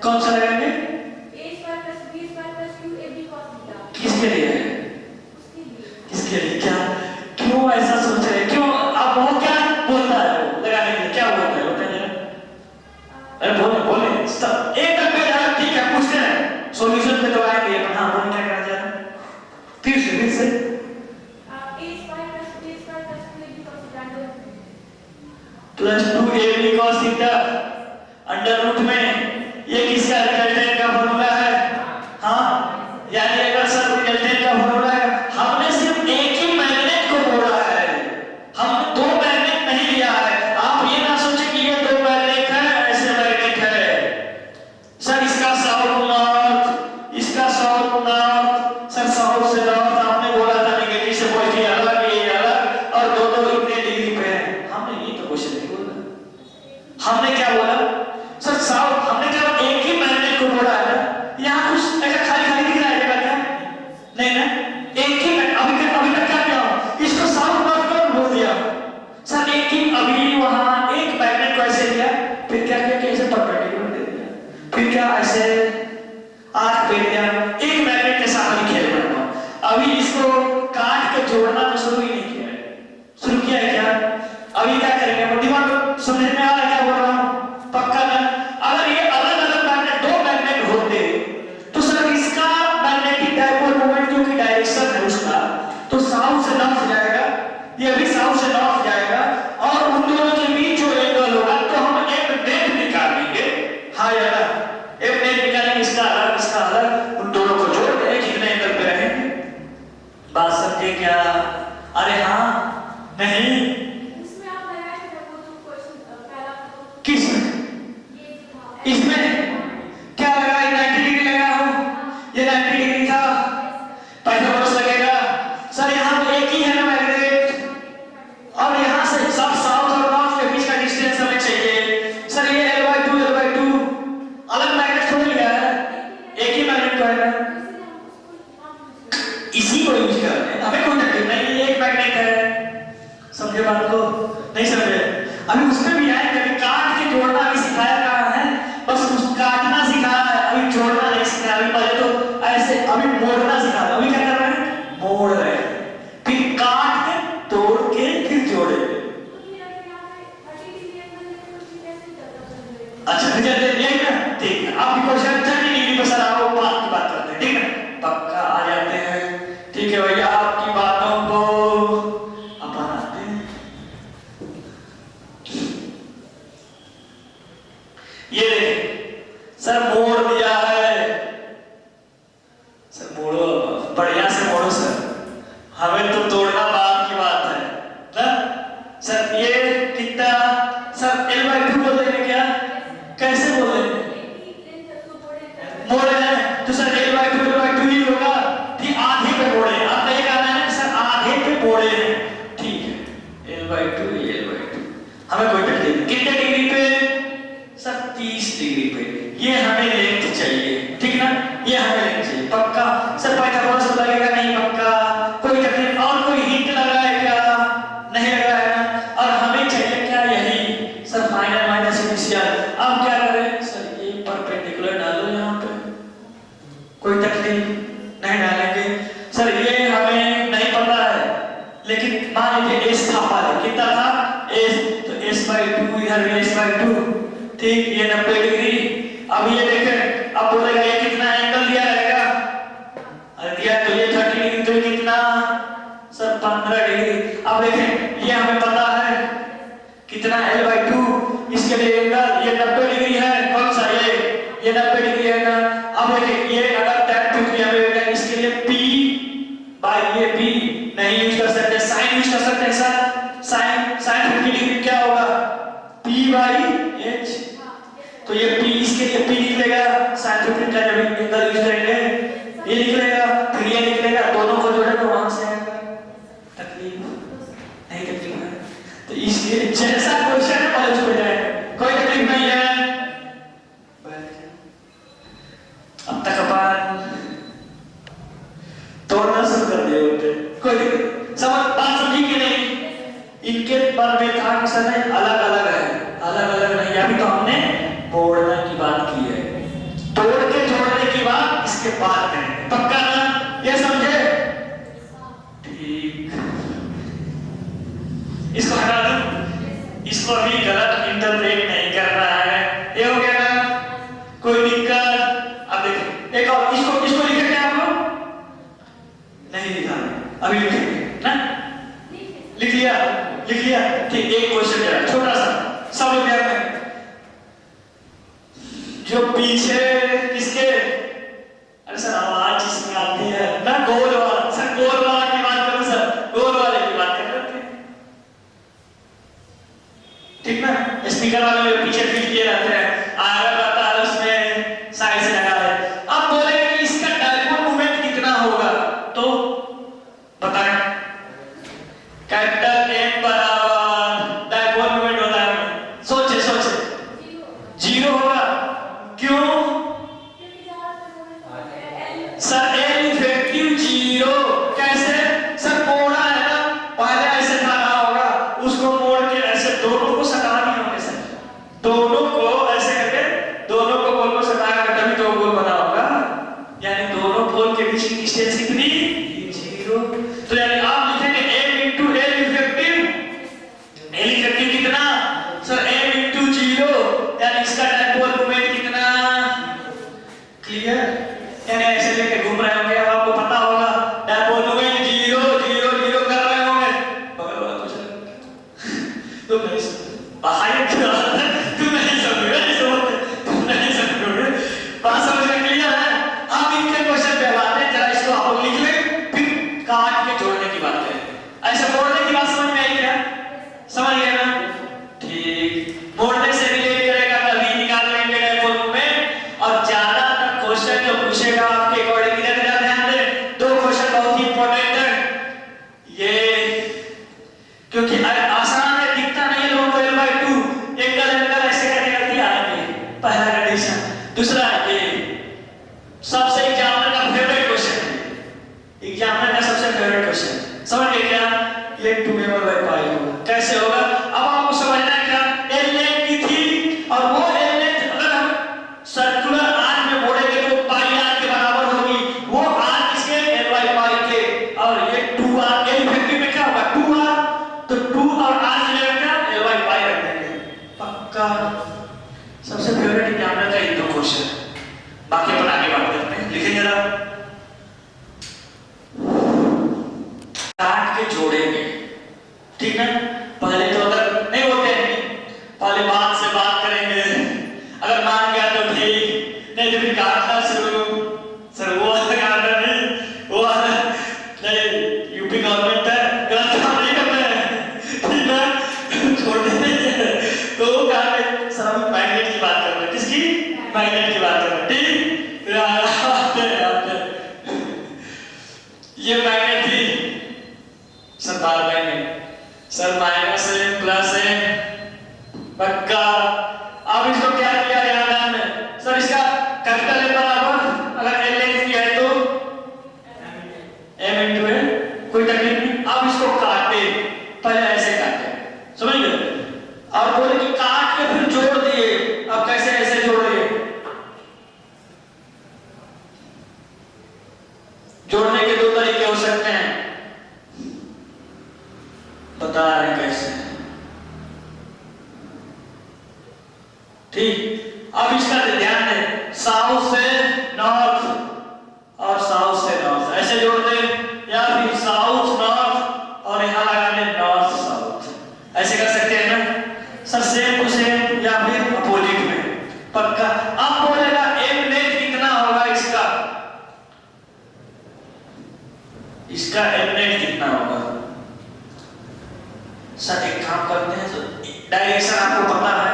कौन सा लगाएंगे, किसके लिए, किसके लिए, क्या क्यों ऐसा सोच रहे हैं, क्यों आप वो क्या बोलता है वो लगाने के लिए, क्या बोलता है बताइए, अरे बोले बोले सब एक तक पे यार, ठीक है पूछते हैं सॉल्यूशन पे तो आएंगे, पर हाँ बोले क्या करना चाह रहे हैं, फिर से प्लस 2ab cos थीटा अंडर रूट में, ये किसका रिजल्टेंट का फॉर्मूला है, हाँ यानी अगर सर रिजल्टेंट का फॉर्मूला है, हमने सिर्फ एक ही मैग्नेट को मोड़ा है, हम दो मैग्नेट नहीं लिया है। आप ये ना सोचें कि ये दो मैग्नेट है, ऐसे मैग्नेट है, सर इसका साउथ नॉर्थ, इसका साउथ नॉर्थ, सर साउथ से नॉर्थ आपने बोला था नेगेटिव से पॉजिटिव अलग, ये अलग, और दो इतने डिग्री पे है, हमने ये तो क्वेश्चन नहीं बोला, हमने क्या बोला सर साउथ, हमने क्या एक ही मैग्नेट को मोड़ा है, यहाँ कुछ ऐसा खाली खाली दिख रहा है जगह क्या, नहीं ना, एक ही अभी तक क्या किया, इसको साउथ नॉर्थ क्यों बोल दिया, सर एक ही अभी वहां एक मैग्नेट को ऐसे लिया, फिर क्या किया कि ऐसे परपेंडिकुलर दे दिया, फिर क्या ऐसे आर्क पे दिया, एक मैग्नेट के साथ ही खेल रहा हूं। अभी इसको काट के जोड़ना तो शुरू ही नहीं किया है, शुरू किया है क्या, अभी क्या करेंगे, वो दिमाग समझ में आ रहा है क्या बोल रहा हूं, पक्का ना। अगर ये अलग अलग मैग्नेट दो मैग्नेट होते तो सर इसका मैग्नेटिक डायपोल मोमेंट क्योंकि डायरेक्शन है उसका, तो साउथ से नॉर्थ जाएगा, ये भी साउथ से नॉर्थ जाएगा, और उन दोनों के बीच जो एंगल होगा तो हम एक नेट निकालेंगे, हाँ या ना, एक नेट निकालेंगे, इसका अलग, उन दोनों को जोड़ देंगे कितने एंगल पे रहेंगे, बात समझे क्या, अरे हाँ नहीं किसमें, इसमें क्या लगा, 90 डिग्री लगा हूं, ये 90 डिग्री था, पाइथागोरस लगेगा, सर यहाँ पे एक ही है ना मैग्नेट, और यहाँ से सब साउथ और नॉर्थ के बीच का डिस्टेंस हमें चाहिए, मोड़ना सिखा रहे हैं। अभी क्या कर रहे हैं? मोड़ रहे हैं, फिर काट के तोड़ के फिर जोड़ेंगे। अच्छा रिजल्ट यही ना, ठीक है। आपकी क्वेश्चन 30 डिग्री पे सर आओ, बात की बात करते हैं, ठीक है, पक्का आ जाते हैं, ठीक है भैया, आपकी बातों को अपन आते हैं। ये देखिए सर मोड़ दिया है, सर मोड़ो, बढ़िया से मोड़ो सर, हमें तो तोड़ना बाद की बात है ना सर। ये कितना सर L/2 बोल देंगे क्या? कैसे बोल देंगे? मोड़े हैं तो सर L/2 ही होगा, ठीक, आधे पे मोड़े। आपका ये कहना है सर आधे पे मोड़े हैं, ठीक है, L/2 हमें कोई तकलीफ नहीं। कितने डिग्री पे सर? 30 डिग्री पे। ये हमें लेंथ चाहिए, ठीक ना, ये हमें लेंथ चाहिए, पक्का सर। पाइथागोरस को लगेगा नहीं, पक्का, कोई तकलीफ? और कोई हिंट लग रहा है क्या? नहीं लग रहा है ना। और हमें चाहिए क्या? यही सर, फाइनल माइनस इनिशियल। अब क्या करें सर? ये परपेंडिकुलर डालो यहाँ पे, कोई तकलीफ नहीं डालेंगे सर। ये हमें नहीं पता है, लेकिन मान लीजिए एस था पहले, कितना था? एस, तो S/2 इधर भी S/2, ठीक, ये 90 डिग्री। अब ये देखें, अब बोलेगा ये कितना एंगल दिया रहेगा? अरे दिया तो ये 30 डिग्री, तो कितना सर? 15 डिग्री। अब देखें ये हमें पता है कितना L/2, इसके लिए एंगल ये 90 डिग्री है, कौन सा? ये 90 डिग्री है ना। अब देखिए ये अगर tan थीटा होगा, इसके लिए P/B नहीं यूज कर सकते, साइन यूज कर सकते हैं सर। साइन 50 डिग्री क्या होगा? P/H, तो ये P, इसके लिए P निकलेगा, sin 50 का जब एंगल यूज करेंगे ये निकलेगा, फिर ये निकलेगा, दोनों को जोड़े तो वहां से आएगा। तकलीफ नहीं? तकलीफ है तो इसलिए जैसा क्वेश्चन है पहले उसको जाए, कोई तकलीफ नहीं है। अब तक अपन तोड़ना शुरू कर दिए होते, कोई समझ बात समझी कि नहीं? इनके पर में था कि सर अलग अलग है, अलग अलग नहीं। अभी तो हमने मोड़ने की बात की है, तोड़ के जोड़ने की बात इसके बाद में, पक्का ना? ये समझे? ठीक, इसको हटा दूं, इसको अभी गलत इंटरप्रेट नहीं करना है। ये हो गया ना, कोई दिक्कत? अब देखिए एक और, इसको लिखे क्या आप लोग? नहीं लिखा, अभी लिखेंगे ना। लिख लिया? लिख लिया, ठीक। एक क्वेश्चन है छोटा सा, सब लोग ध्यान में, जो पीछे किसके, अरे सर आवाज जिसमें आती है ना, गोल वाला सर, गोल वाला की बात करो सर, गोल वाले की बात कर रहे थे, ठीक ना। स्पीकर वाले में पीछे फिट किए रहते हैं, आया रहता है उसमें साइड से लगा है। अब बोलेंगे कि इसका डायपोल मोमेंट कितना होगा, तो बताएं। कैपिटल M बराबर डायपोल मोमेंट होता है, सोचे सोचे, 0 होगा। क्यों सर? L इफेक्टिव 0 कैसे सर? मोड़ा है ना, पहले ऐसे मारा होगा, उसको मोड़ के ऐसे दोनों को सटा दिया होंगे सर, दोनों को ऐसे करके सबसे फेवरेट एग्जामिनर का एक दो क्वेश्चन, बाकी अपन आगे बात करते हैं। लिखिए जरा, काट के जोड़ेंगे, ठीक है। पहले तो अगर नहीं होते हैं, पहले बात से बात करेंगे, अगर मान गया तो ठीक, नहीं तो फिर काटना शुरू। सर वो काटना नहीं, वो नहीं, यूपी गवर्नमेंट है, गलत काम नहीं करना है, ठीक है, छोड़ने नहीं है तो वो काटे। सर हम मैग्नेट की बात कर रहे हैं, किसकी? मैग्नेट की बात कर रहे हैं, ठीक। ये मैग्नेट थी sir, bar magnet sir, minus है प्लस है पक्का। अब इसको क्या किया गया नाम में सर, इसका कैपिटल ए बराबर, अगर एल लेंथ की है तो एम इंटू ए, कोई तकलीफ नहीं। अब इसको काटे, पहले ऐसे काटे, समझ गए, और बोले कि काट के फिर जोड़ दिए। अब कैसे ऐसे जोड़ दिए? जोड़ने के दो तरीके हो सकते हैं, बता रहे कैसे, ठीक। अब इसका ध्यान दें, साउथ से नॉर्थ और साउथ से नॉर्थ ऐसे जोड़ दे, या फिर साउथ नॉर्थ और यहां लगा दे नॉर्थ साउथ, ऐसे कर सकते हैं ना सर, सेम टू सेम या फिर अपोजिट में, पक्का। अब बोलेगा एम नेट कितना होगा इसका, इसका एम नेट कितना होगा सर? एक काम करते हैं, तो डायरेक्शन आपको पता है,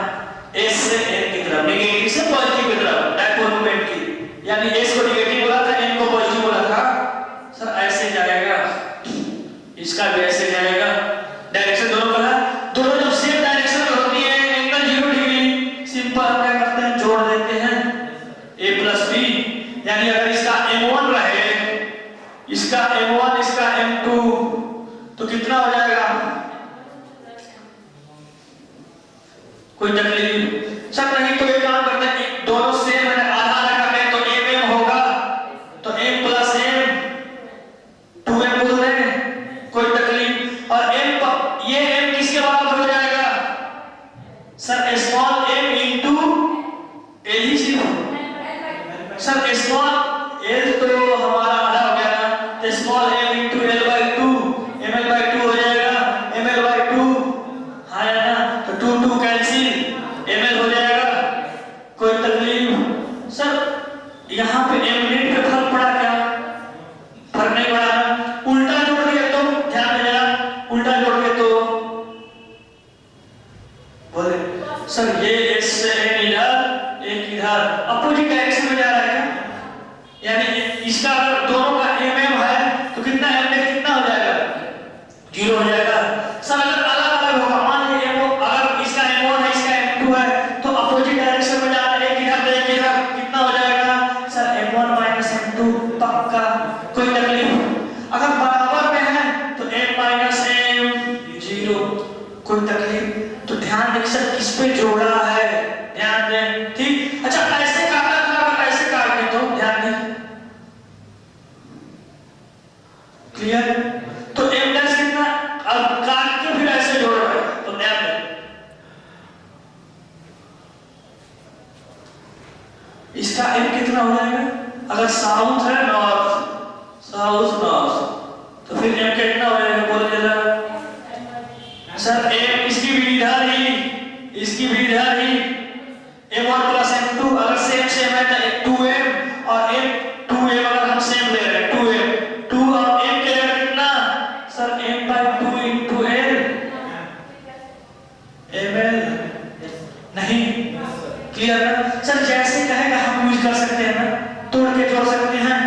एस से एन की तरफ, नेगेटिव से पॉजिटिव की तरफ, डायपोल मूवमेंट की, यानी एस को नेगेटिव बोला था, एन को पॉजिटिव बोला था सर, ऐसे जाएगा, इसका भी ऐसे जाएगा, डायरेक्शन दोनों का, दोनों जब सेम डायरेक्शन में होती है, एंगल 0 डिग्री, सिंपल हम क्या करते हैं, जोड़ देते हैं a प्लस बी, यानी अगर इसका m1 रहे, इसका m1, इसका m2, तो कितना हो जाएगा? कोई तकलीफ सर नहीं? तो एक काम करते हैं, दोनों सेम है, आधा आधा करते हैं, तो mm होगा, तो m प्लस m 2m बोल रहे हैं, कोई तकलीफ। और m, ये m किसके बराबर हो जाएगा sir? Small m into l ही सिर्फ सर, स्मॉल l तो हमारा आधा हो गया ना, तो small m into l/2, ml/2 हो जाएगा, ml/2 हाँ है ना, तो 2 2 कैंसिल, ml हो जाएगा, कोई तकलीफ सर? यहाँ पे m नेट पे फर्क पड़ा क्या? फर्क नहीं पड़ा। उल्टा जोड़ दिया तो ध्यान देना, उल्टा जोड़ के तो बोले सर ये s से n इधर, एक इधर, अपोजिट डायरेक्शन में जा रहा है क्या? यानी इसका अगर दोनों का mm है तो कितना m नेट कितना हो जाएगा? 0 हो जाएगा सर। अगर अलग अलग होगा, मान लीजिए अगर इसका m1 है, इसका m2 है, तो अपोजिट डायरेक्शन में जा रहा है, एक इधर एक इधर, कितना हो जाएगा सर? m1 माइनस m2 पक्का, कोई तकलीफ। अगर बराबर में है तो m माइनस m 0, कोई तकलीफ। तो ध्यान दें सर, किस पे जोड़ा है, ध्यान दें, ठीक। अच्छा ऐसे काटा था, अगर ऐसे काट दे तो ध्यान दें, क्लियर? तो m डैश कितना, अब काट के फिर ऐसे जोड़ रहा है, तो ध्यान दें, इसका m कितना हो जाएगा? अगर साउथ है नॉर्थ, साउथ नॉर्थ, तो फिर m कितना हो जाएगा बोल जरा सर? m इसकी भी इधर ही, इसकी भी इधर ही, m1 प्लस m2, अगर सेम सेम है तो 2m और m 2m, अगर हम सेम ले रहे हैं 2m, 2 और m के लिए कितना sir? m/2 into l, ml नहीं, क्लियर ना सर? जैसे कहेगा हम यूज कर सकते हैं ना, तोड़ के जोड़ सकते हैं,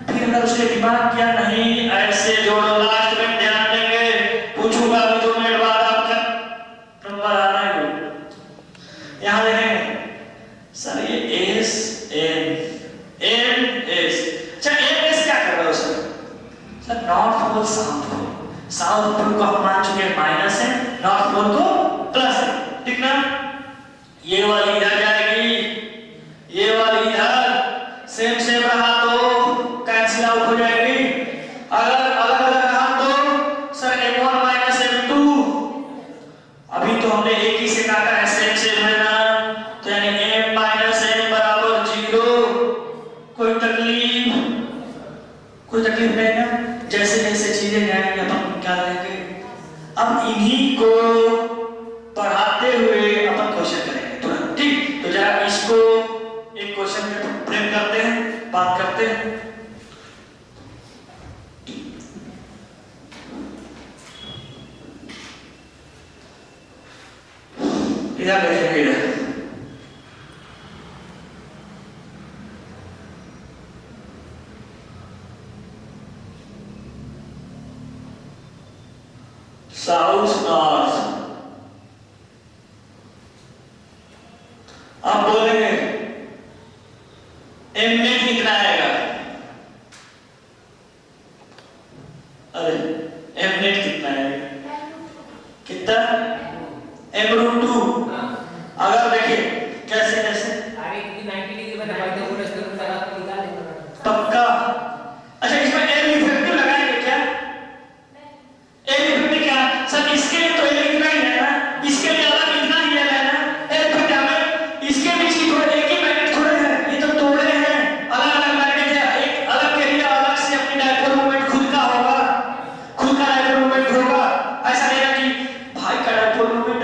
फिर अगर उसके दिमाग क्या नहीं ऐसे जोड़ो, लास्ट में ध्यान देंगे, पूछूंगा अभी 2 मिनट बाद आपका नंबर आना है। यहां देखेंगे सर, ये s n s, अच्छा s क्या कर रहा है sir? North pole south pole, south pole को हम मान चुके हैं माइनस है, नॉर्थ पोल को प्लस है, ठीक ना? ये वाली इधर जाएगी, ये वाली इधर, सेम सेम रहा तो कैंसिल आउट हो जाएगी, अगर अलग अलग रहा तो सर m1 माइनस m2, अभी तो हमने एक ही से काटा है, सेम सेम है ना, इसको एक क्वेश्चन में फ्रेम करते हैं, बात करते हैं। इधर देखेंगे, इधर साउथ नॉर्थ। आप बोलेंगे एमनेट कितना आएगा? अरे एमनेट कितना आएगा? कितना? m√2। अगर देखिए कैसे कैसे पक्का। अच्छा इसमें एल इफेक्टिव लगाएंगे क्या? एल इफेक्टिव क्या सर? इसके लिए तो एल इतना ही है ना, इसके लिए अलग इतना ही है ना। एल इफेक्टिव हमें इसके बीच की थोड़ा एक ही मैग्नेट थोड़े हैं, ये तो तोड़े हैं, अलग अलग मैग्नेट है। एक अलग के लिए अलग से अपनी डायपोल मोमेंट खुद का होगा, खुद का डायपोल मोमेंट होगा। ऐसा नहीं है कि भाई का डायपोल मोमेंट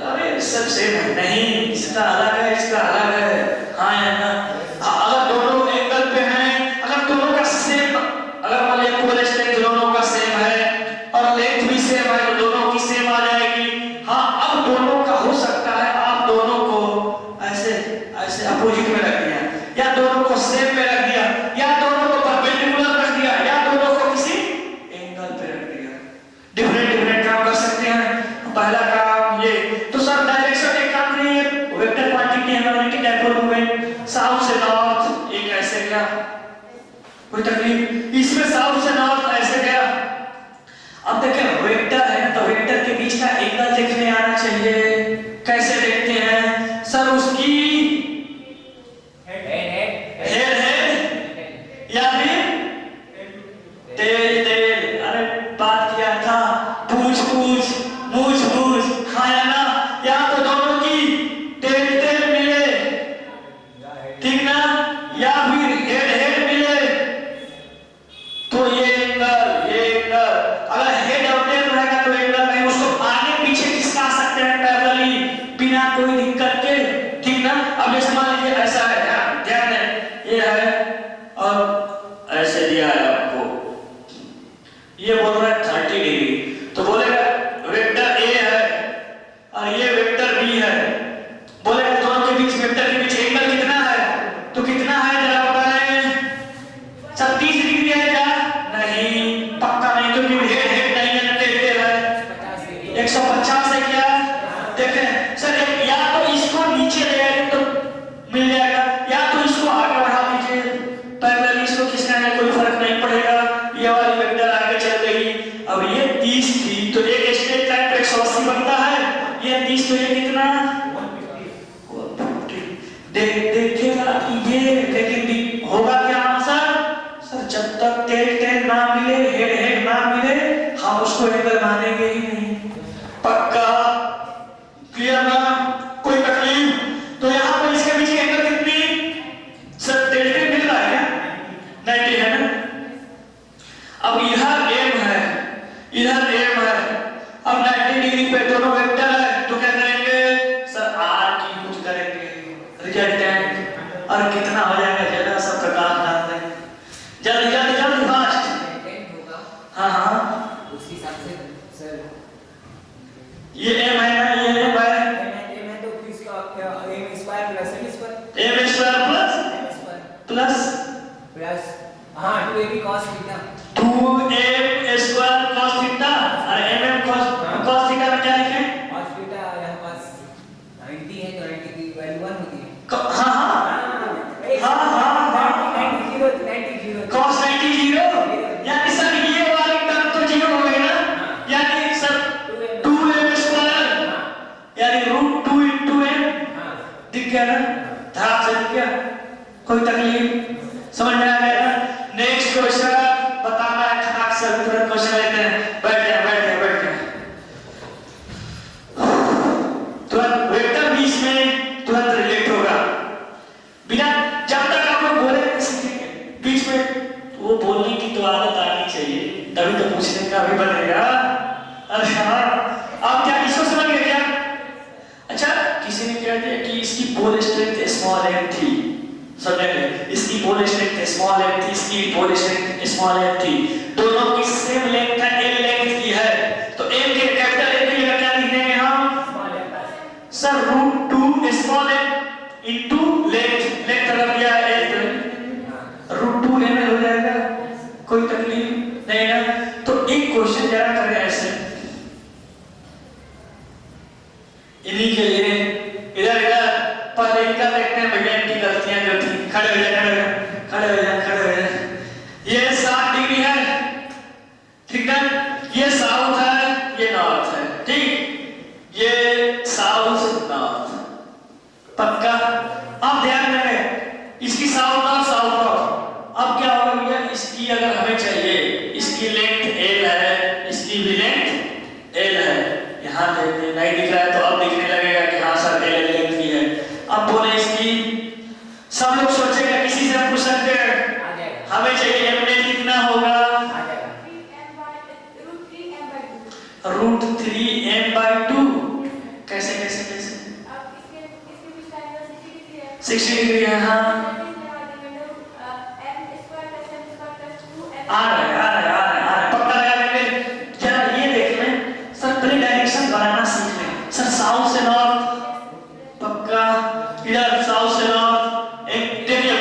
अरे सब सेम है, नहीं, इसका अलग है, इसका अलग है। हाँ है ना? अगर दोनों एंगल पे हैं, अगर दोनों का सेम, अगर मान लिया पोल स्ट्रेंथ दोनों का सेम है और लेंथ भी सेम है तो दोनों की सेम आ जाएगी। हाँ अब दोनों का हो सकता है आप दोनों को ऐसे ऐसे अपोजिट में रख दिया, या दोनों को सेम में रख दिया, या दोनों को परपेंडिकुलर रख दिया, या दोनों को किसी एंगल पे रख दिया। डिफरेंट डिफरेंट काम कर सकते हैं। पहला काम ये तो सर डायरेक्शन एक काम नहीं है, वेक्टर क्वांटिटी है मैग्नेटिक डायपोल मोमेंट साउथ से नॉर्थ, एक ऐसे गया, कोई तकलीफ? इसमें साउथ से नॉर्थ ऐसे गया। अब देखें वेक्टर है तो वेक्टर के बीच का एंगल देखने आना चाहिए। कैसे देखते हैं सर? उसकी हेड हेड या फिर टेल टेल। अरे बात किया था पूछ पूछ मूछ मूछ, हाँ या ना? या तो दोनों की टेल टेल मिले, ठीक ना, या फिर हेड हेड मिले तो ये एंगल। अगर हेड और टेल रहेगा तो एंगल नहीं, उसको आगे पीछे खिसका सकते हैं पैरेलली बिना कोई दिक्कत के, ठीक ना? अब जैसे मान लीजिए ऐसा है, ध्यान दें, ये है और ऐसे दिया है आपको, ये बोल रहा है 30 डिग्री, तो बोलेगा वेक्टर ए है और ये वेक्टर बी है। बोलेगा दोनों के बीच, वेक्टर के बीच एंगल कितना है? तो कितना है जरा बताएं? 30 डिग्री है क्या? नहीं, पक्का नहीं, क्योंकि हेड हेड नहीं है, टेल टेल है। 150 है क्या? देखें सर, या तो इसको नीचे ले आए तो मिल जाएगा, या तो इसको आगे बढ़ा दीजिए, पैरेलली इसको खींचना कोई फर्क नहीं पड़ेगा। ये वाली वेक्टर आगे चल गई। अब ये 30 थी तो एक स्ट्रेट लाइन पे 180 बनता है, ये 30 तो ये कितना? 150। देखिएगा ये, लेकिन होगा क्या आंसर? सर जब तक टेल टेल ना मिले, हेड हेड ना मिले, हम उसको एंगल मानेंगे ही नहीं। पक्का? क्लियर ना? कोई तकलीफ? तो यहाँ पर इसके बीच एंगल कितनी? सर टेल टेल मिल रहा है क्या? 90 है ना? अब इधर एम है, इधर एम है, अब 90 डिग्री पे दोनों वेक्टर है तो क्या करेंगे सर? आर की यूज करेंगे, रिजल्टेंट। और कितना हो जाएगा जरा सब प्रकाश डाल दें, जल्दी जल्दी जल्दी फास्ट। हाँ हाँ उसी हिसाब से सर ये एम है ना, ये एम है, एम है तो किसका क्या? M square plus M square, M square plus plus हाँ 2ab cos theta, 2m square cos theta और mm cos थीटा में क्या लिखें? cos थीटा यहाँ पास 90 है तो 90 की वैल्यू 1 होती है। हाँ हाँ 90 cos 90 0, यानी सर ये वाली टर्म तो 0 हो गई ना, यानी सर 2m स्क्वायर यानी √2 into m, दिख गया ना? ध्यान से दिख गया? कोई तकलीफ? समझ में आ गया ना? नेक्स्ट क्वेश्चन बताना है, खटाक से अभी तुरंत क्वेश्चन लेते हैं। बैठ गया तुरंत वेक्टर बीच में तुरंत रिलेट होगा, बिना जब तक आप लोग बोले बीच में, वो बोलने की तो आदत आनी चाहिए, तभी तो पूछने का भी बनेगा। अरे हाँ, आप क्या इसको समझ गए क्या? अच्छा किसी ने कह दिया कि इसकी पोल स्ट्रेंथ स्मॉल एम थी, समझे? इसकी पोल स्ट्रेंथ स्मॉल एम थी, इसकी पोल स्ट्रेंथ स्मॉल एम थी, दोनों की सेम लेंथ है, एल लेंथ की है, तो एम के कैपिटल एम की जगह क्या लिख देंगे हम? Sir root 2 small M into length, length अगर दिया है एल रूट 2 एम हो जाएगा, कोई तकलीफ नहीं ना। तो एक क्वेश्चन जरा करें ऐसे इन्हीं के लिए, इधर इधर पहले इनका देखते हैं भैया इनकी गलतियां जो थी। खड़े हो जाए, खड़े हो जाए, खड़े हो जाए। ये 60 डिग्री है, ठीक है? ये साउथ है, ये नॉर्थ है, ठीक? ये साउथ नॉर्थ, पक्का? अब ध्यान रखें, इसकी साउथ नॉर्थ, साउथ नॉर्थ। अब क्या होगा भैया, इसकी अगर हमें चाहिए, इसकी लेंथ एल है, इसकी भी लेंथ एल है, यहाँ देखते नहीं दिख रहा है तो अब दिखने लगेगा कि हाँ सर एल लेंथ की है। अब बोले इसकी, सब लोग सोचेगा किसी से पूछ सकते हैं, हमें चाहिए एम नेट कितना होगा? Root 3m/2। कैसे कैसे कैसे? 60 डिग्री है, हाँ आ रहा है, पक्का लगा लेंगे। जरा ये देख लें सर, पहले डायरेक्शन बनाना सीख लें सर, साउथ से नॉर्थ, पक्का? इधर साउथ से नॉर्थ, एक देखिए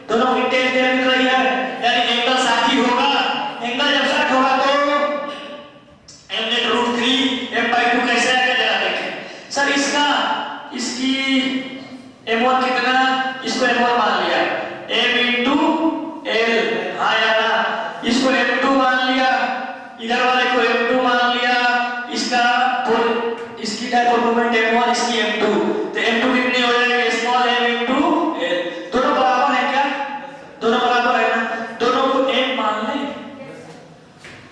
दोनों की टेल टेल निकल रही है, यानी एंगल 60 होगा, एंगल जब 60 होगा तो m नेट रूट 3m/2 कैसे आएगा जरा देखें सर। इसका इसकी m1 कितना, इसको m1 मान लिया, m into l, हाँ या ना? इसको m2 मान लिया, इधर वाले को m2 मान लिया, इसका पोल, इसकी डायपोल मोमेंट m1, इसकी m2, तो m2 कितनी हो जाएगी? Small m into l। दोनों बराबर है क्या? दोनों बराबर है ना? दोनों को m मान लें।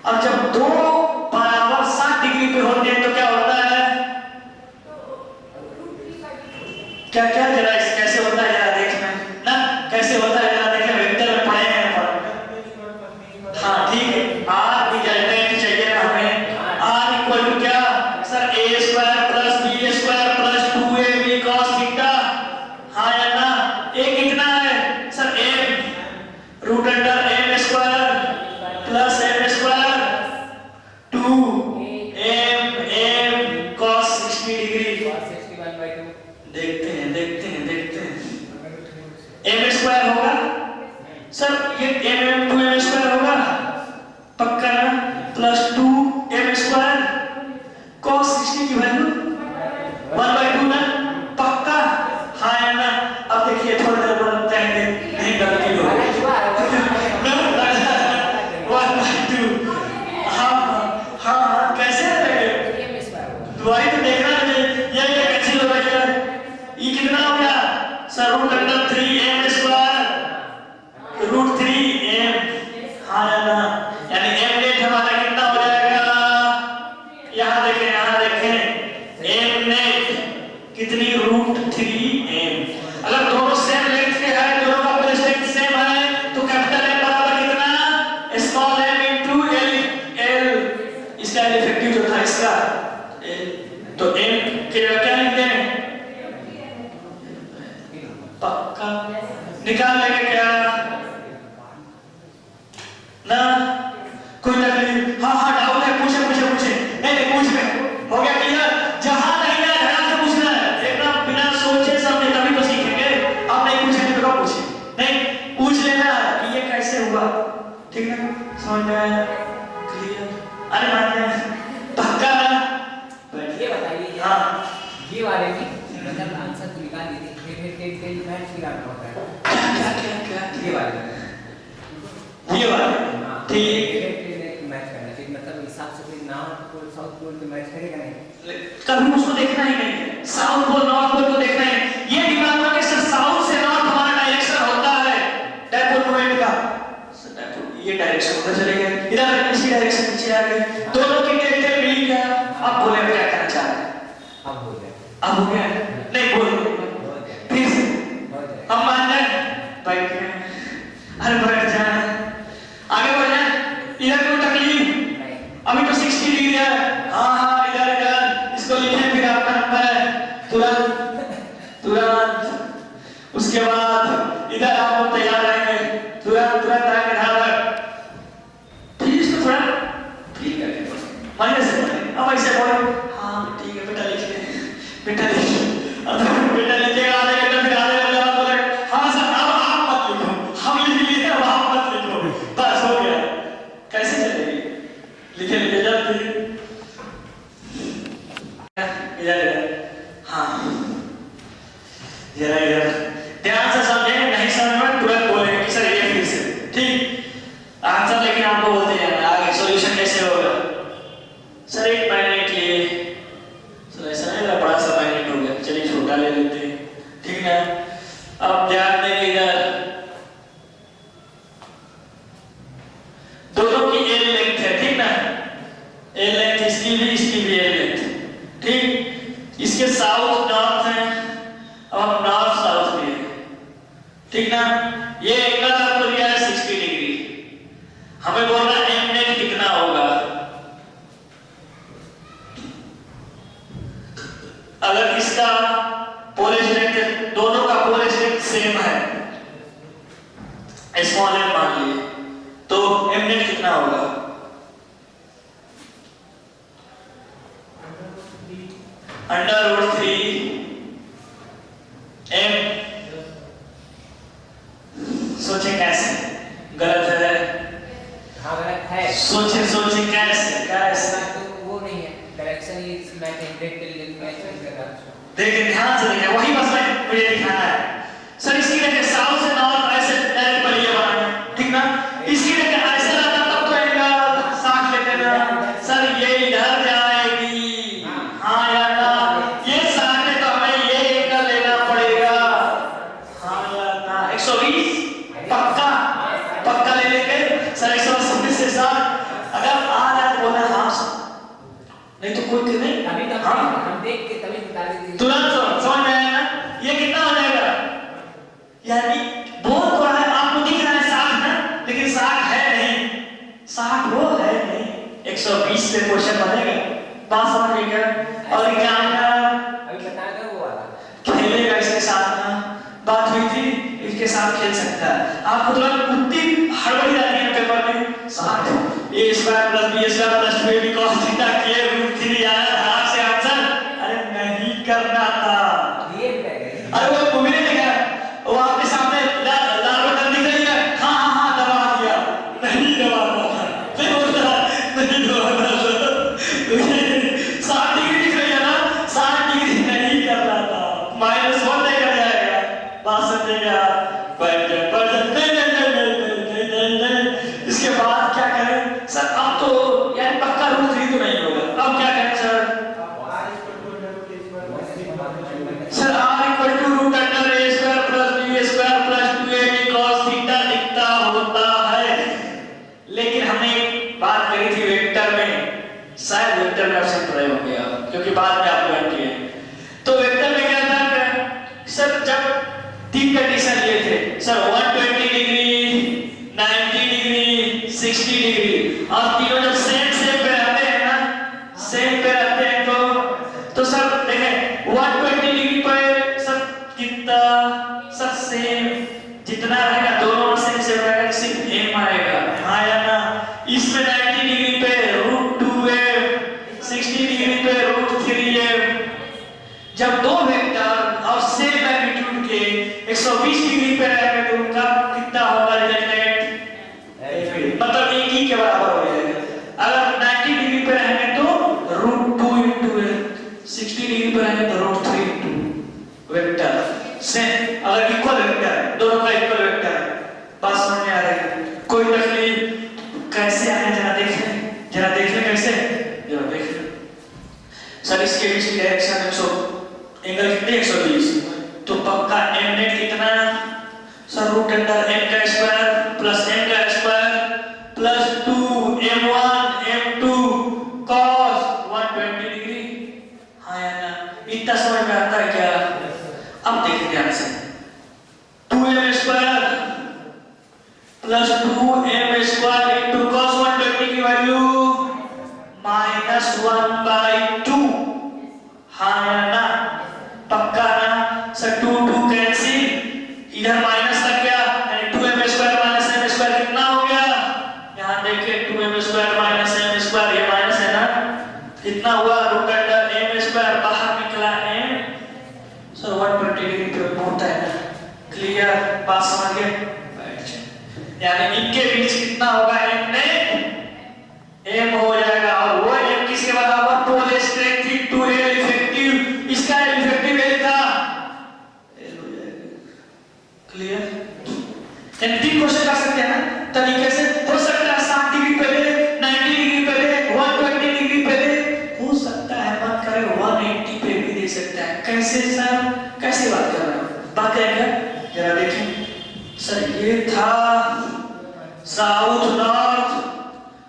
अब जब दो बराबर 60 डिग्री पे होते हैं तो क्या होता है? क्या क्या जरा इस कैसे होता है जरा देखना ना, कैसे होता है जरा देखना, वेक्टर में पढ़े हैं पर। हाँ ठीक है, r रिजल्टेंट चाहिए ना हमें, r इक्वल टू क्या sir? a² plus b² plus 2ab cos theta, हाँ या ना? a कितना है sir? m root under m² plus m² 2m cos 60 degree. देखते हैं m² होगा सर, ये m 2m² होगा, पक्का ना? प्लस 2m² cos 60 की वैल्यू 1/2 ना, पक्का? हाँ या ना? अब देखिए थोड़ी देर बाद जाएंगे, नहीं गलती हो 1/2, हाँ कैसे वही तो देखना है, ये कैंसिल हो गया, ये कितना हो गया sir? Root under 3m² root 3m, हाँ ना? यानी m नेट हमारा कितना हो जाएगा? यहाँ देखें m नेट कितनी? Root 3m। अगर दोनों सेम लेंथ के हैं, दोनों का पोल स्ट्रेंथ सेम है, तो कैपिटल M बराबर कितना? Small m into l। इसका इफेक्टिव जो था इसका तो m के क्या लिखते हैं? पक्का निकाल लेंगे क्या ना? कोई तकलीफ? हाँ डाउट है, पूछे नहीं पूछ में हो गया क्लियर? जहां नहीं है ध्यान से पूछना है, देखना बिना सोचे समझे तभी तो सीखेंगे। आप नहीं पूछेंगे तो कब पूछें? नहीं पूछ लेना कि ये कैसे हुआ, ठीक है? समझ में आया? क्लियर? अरे मान गया, पक्का ना? ये बताइए हाँ ये वाले में मतलब आंसर तो निकाल दिए थे, फिर मैच गिराना होता है क्या ये वाले ठीक मैच करना चाहिए, मतलब हिसाब से फिर नॉर्थ पोल साउथ पोल पे मैच करेगा नहीं, कभी उसको देखना ही नहीं है, साउथ पोल नॉर्थ पोल को देखना है। ये दिमाग में सर साउथ से नॉर्थ हमारा डायरेक्शन होता है डायपोल मोमेंट का, ये डायरेक्शन उधर चले गए, इधर इसी डायरेक्शन पीछे आ गए, दोनों की टेल मिल गया। अब बोले क्या करना चाह रहे हैं? अब हो गया नहीं बोल फिर से हम मान जाए बैठ गए, अरे बैठ जाए, आगे बढ़ जाए, इधर कोई तकलीफ? अभी तो 60 डिग्री है, हाँ इधर इसको लिखे, फिर आपका नंबर है तुरंत उसके बाद इधर आप लोग तैयार रहेंगे, तुरंत तुरंत आके ढाल फिर इसको थोड़ा फ्री करके मजे से बोलेंगे। अब ऐसे बोलो, हाँ ठीक है बेटा लिख ले, बेटा लिख ले। अब बेटा लिखेगा आधे घंटे, फिर आधे घंटे बाद बोले हाँ सर अब आप मत लिखो, हम लिख लिए अब आप मत लिखो, बस हो गया। कैसे चलेगी? लिखे लिखे जल्दी इधर, हाँ जरा इधर ध्यान से समझेंगे, नहीं समझ में तुरंत बोलेंगे कि सर ये फिर से ठीक आंसर, लेकिन आपको बोलते हैं आगे सॉल्यूशन कैसे होगा। सर एक मैग्नेट लिए, सर ऐसा नहीं लगा बड़ा सा मैग्नेट हो गया, चलिए छोटा ले लेते हैं, ठीक है। अब ध्यान देंगे इधर दोनों की एल लेंथ है, ठीक ना, एल लेंथ इसकी भी एल लेंथ, ठीक। इसके साउथ नॉर्थ है, अब हम नॉर्थ साउथ में है, ठीक ना। ये एंगल आपको दिया है 60 डिग्री, हमें बोलना एम नेट कितना होगा। अगर इसका पोलर स्ट्रेंथ, दोनों का पोलर स्ट्रेंथ सेम है, स्मॉल एम मान लिए, तो एम नेट कितना होगा? √3 एम। सोचे कैसे? गलत है? हाँ गलत है। सोचे सोचे कैसे कैसे? तो वो नहीं है, direction is magnetic tilt match कर रहा हूं। देखिए ध्यान से देखिए, वही बस मुझे दिखाना है। सर इसकी देखिए साउथ से नॉर्थ ऐसे डायरेक्ट पर ये बना है, ठीक ना। इसकी देखिए ऐसे रहता तब तो एंगल साथ लेते ना, सर ये इधर जाएगी, हाँ या ना, ये साथ में तो हमें ये एंगल लेना पड़ेगा, हाँ या ना। 120 पक्का पक्का ले लेंगे सर, 180 से साथ। अगर आ रहा है बोलना हाँ सर, नहीं तो कोई नहीं, अभी तो हम देख के तभी बता देंगे। तुरंत समझ में आया ना, ये कितना हो जाएगा? यानी बोल तो रहा है आपको दिख रहा है 60 ना, लेकिन 60 है नहीं, 60 वो है नहीं, 120 पे क्वेश्चन बनेगा, बात समझ में क्या। और एग्जाम में अभी बता दो वो वाला खेलेगा इसके साथ ना, बात हुई थी इसके साथ खेल सकता है। आपको तुरंत उतनी हड़बड़ी आती है पेपर में, 60 a square plus b square plus 2ab cos theta के √3 आया हाथ से आंसर, अरे नहीं करना था। ये करेंगे। अरे वो मूवी ने देखा, वो आपके सामने लाल बटन दिख रही है, हाँ हाँ हाँ दबा दिया, नहीं दबाना था, नहीं बोलता नहीं दबाना था, 60 डिग्री दिख रही है ना, 60 डिग्री नहीं करना था, -1 नहीं कर जाएगा, बात समझेगा। बैठ जा नहीं। इसके बाद क्या करें सर? अब तो यार पक्का √3 तो नहीं होगा, अब क्या करें sir? Sir r √√a² plus b² plus 2ab cos theta दिखता होता है, लेकिन हमने एक बात करी थी वेक्टर में, शायद वेक्टर में ऑप्शन प्रयोग हो गया क्योंकि बाद में आप लर्न किए। तो वेक्टर में क्या था सर, जब 3 कंडीशन लिए थे सर, 120 डिग्री, 90 डिग्री, 60 डिग्री, और तीनों जब सेम पे रहते हैं ना, सेम पे रहते हैं तो सर देखें 120 डिग्री पे सर कितना, सर सेम जितना रहेगा दोनों सेम रहेगा, सिर्फ m आएगा, हाँ या ना। इसमें 90 डिग्री पे √2m, 60 डिग्री पे √3m। जब दो वेक्टर और सेम मैग्नीट्यूड के 120 डिग्री पे रहेंगे तो उनका कितना होगा रिजल्टेंट? मतलब एक ही के बराबर हो जाएगा। अगर 90 डिग्री पे रहेंगे तो √2 into 60 डिग्री पे रहेंगे तो √3 into वेक्टर सेम, अगर इक्वल वेक्टर है, दोनों का इक्वल वेक्टर है। बात समझ में आ रही है? कोई तकलीफ? कैसे आए जरा देख ले कैसे, जरा देख ले सर। इसके बीच की डायरेक्शन 100, एंगल कितने 120, तो पक्का m नेट कितना सर? √m का स्क्वायर प्लस m का square plus 2m1 m2 cos 120 degree, हाँ या ना? इतना समझ में आता है क्या? अब देखिए ध्यान से, 2m square plus 2m square into cos 120 की वैल्यू -1/2, हाँ या ना? पक्का ना सर? 2 2 कैंसिल, 120 डिग्री पे होता है ना। क्लियर, बात समझ गए? बैठ जाए। यानी इनके बीच कितना होगा? एम नेट एम हो जाएगा, और वो एम किसके बराबर? Pole strength into L effective. इसका एल इफेक्टिव एल था, एल हो जाएगा। क्लियर? यानी तीन क्वेश्चन कर सकते हैं ना तरीके से। हो सकता है 60 डिग्री पहले, 90 डिग्री पहले, 120 डिग्री पहले, हो सकता है मन करे 180 पे भी दे सकता है। कैसे सर? कैसे बात कर रहे हो? बात करेंगे जरा देखें। सर ये था साउथ नॉर्थ,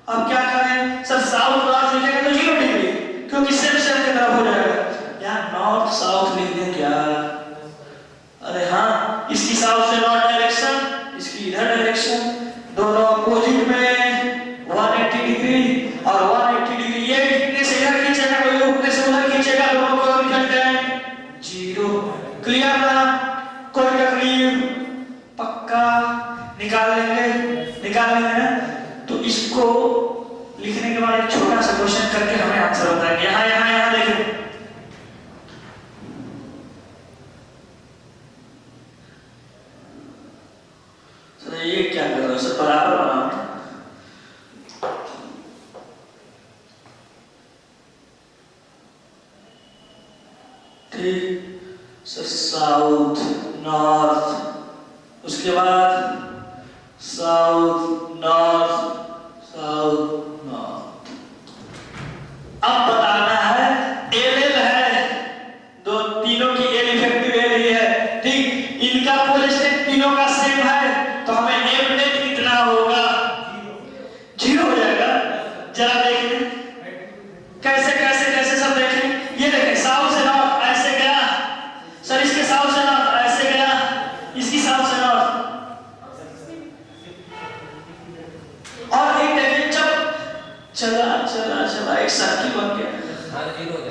अब क्या करें सर? साउथ नॉर्थ लिखेंगे तो 0 डिग्री, क्योंकि सेम सेम की तरफ हो जाएगा। यहाँ नॉर्थ साउथ लिख दें क्या? अरे हाँ, इसकी साउथ से नॉर्थ डायरेक्शन, इसकी इधर डायरेक्शन, दोनों अपोजिट में 180 डिग्री और 180 डिग्री। ये इतने से इधर खींचेगा, कोई उतने से उधर खींचेगा, दोनों को रिजल्ट है 0। क्लियर ना? कोई तकलीफ? पक्का? निकाल लेंगे ना? तो इसको लिखने के बाद एक छोटा सा क्वेश्चन करके हमें आंसर बताएंगे। यहाँ देखो, ये क्या कर रहे हो सर? बराबर बनाओ। ठीक सर, साउथ नॉर्थ, उसके बाद साउथ नॉर्थ साउथ नॉर्थ। अब बताना है एल एल है, दो तीनों की एल इफेक्टिव एल ही है। ठीक, इनका पोल स्ट्रेंथ तीनों का सेम है, तो हमें एम नेट कितना होगा? 0 हो जाएगा। जरा देखें कैसे कैसे कैसे सब देखें। ये देखें, साउथ से नॉर्थ ऐसे गया सर, इसके साउथ से नॉर्थ ऐसे गया, इसकी साउथ से नॉर्थ। और एक देखें, जब चला चला चला एक सर्किल बन गया।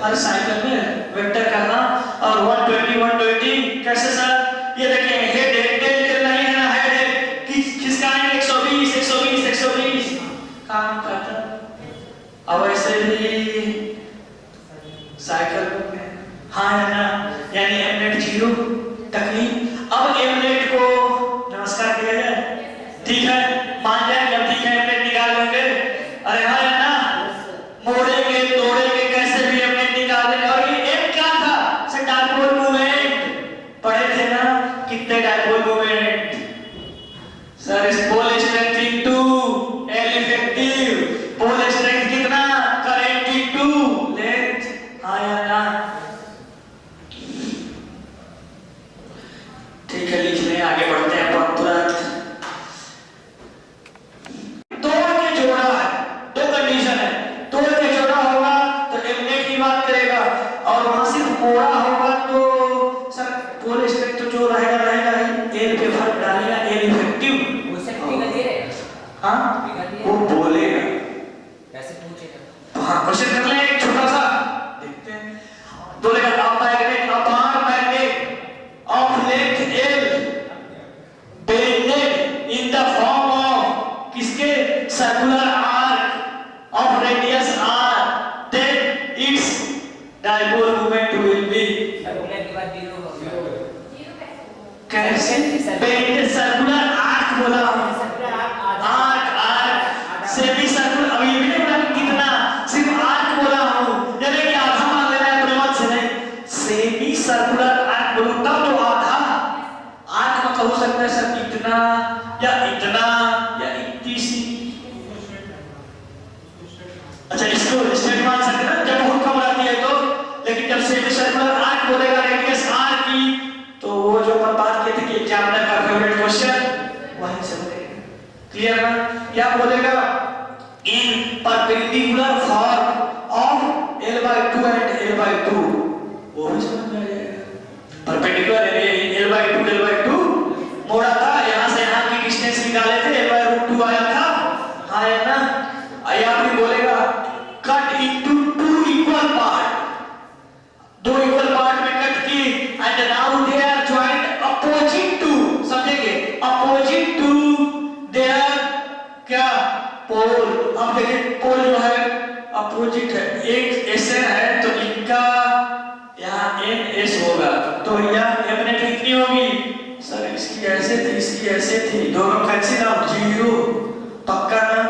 हर साइकिल में वेक्टर करना, और 120 कैसे सर? ये देखें, हेड टेल नहीं है ना, हेड खिसकाएंगे 120 काम करता। अब ऐसे भी साइकिल में, हाँ है ना? यानी एम नेट 0, तकलीफ। अब एम नेट को नमस्कार किया जाए, ठीक है? मान जाए जब ठीक है एम नेट निकाल लेंगे। अरे हाँ है ना? मोड़ेंगे तोड़ेंगे कैसे भी एम नेट निकाल लेंगे। और ये एम क्या था सर? डायपोल मूवमेंट पढ़े थे ना? कितने dipole movement sir? Is pole strength into L effective. Pole strength कितना? करंट इनटू लेंथ, हाँ या ना? ठीक है, लिख लें, आगे बढ़ते हैं अपन तुरंत। तोड़ के जोड़ा है, दो कंडीशन है। तोड़ के जोड़ा होगा तो एम नेट की बात करेगा, और वहां सिर्फ मोड़ा होगा तो सर पोल स्ट्रेंथ तो जो रहेगा ही, एल पे फर्क डालेगा, एल इफेक्टिव। हाँ, वो बोलेगा। कैसे पूछेगा? तो हाँ, क्वेश्चन कर ले एक छोटा सा, देखते हैं। बोलेगा a magnet of length L bended in the form of किसके? Circular arc of radius r, then its dipole moment will be कैसे? बेंडेड सर्कुलर आर्क बोला, आर्क सेमी सर्कुलर। अभी ये भी नहीं बोला कितना, सिर्फ आर्क बोला हूं, यानी कि आधा मान लेना है अपने मन से, नहीं सेमी सर्कुलर आर्क बोलूं तब तो आधा। आर्क मतलब हो सकता है सर इतना या इतना या इतनी सी। अच्छा, इसको स्ट्रेट मान सकते हैं जब बहुत कम रहती है तो, लेकिन जब सेमी सर्कुलर आर्क बोलेगा रेडियस r की, तो वो जो अपन बात की थी कि एग्जामिनर का फेवरेट क्वेश्चन वहीं से बनेगा। क्लियर ना? क्या बोलेगा? In perpendicular form of L/2 and L/2, वो भी समझ में आ जाएगा। परपेंडिकुलर L/2 मोड़ा था, यहां से यहां की डिस्टेंस निकाले थे, L/2 आया था, हाँ या ना? या फिर बोलेगा cut into 2 equal part, 2 equal part में कट की, and now they are joint opposite to, समझेंगे? अपोजिट टू देयर क्या? पोल। अब देखिए पोल जो है अपोजिट है, एक SN है तो इनका यहाँ NS होगा, तो यह ऐसे थी, इसकी ऐसे थी, दोनों कैंसिल आउट, जीरो, पक्का ना?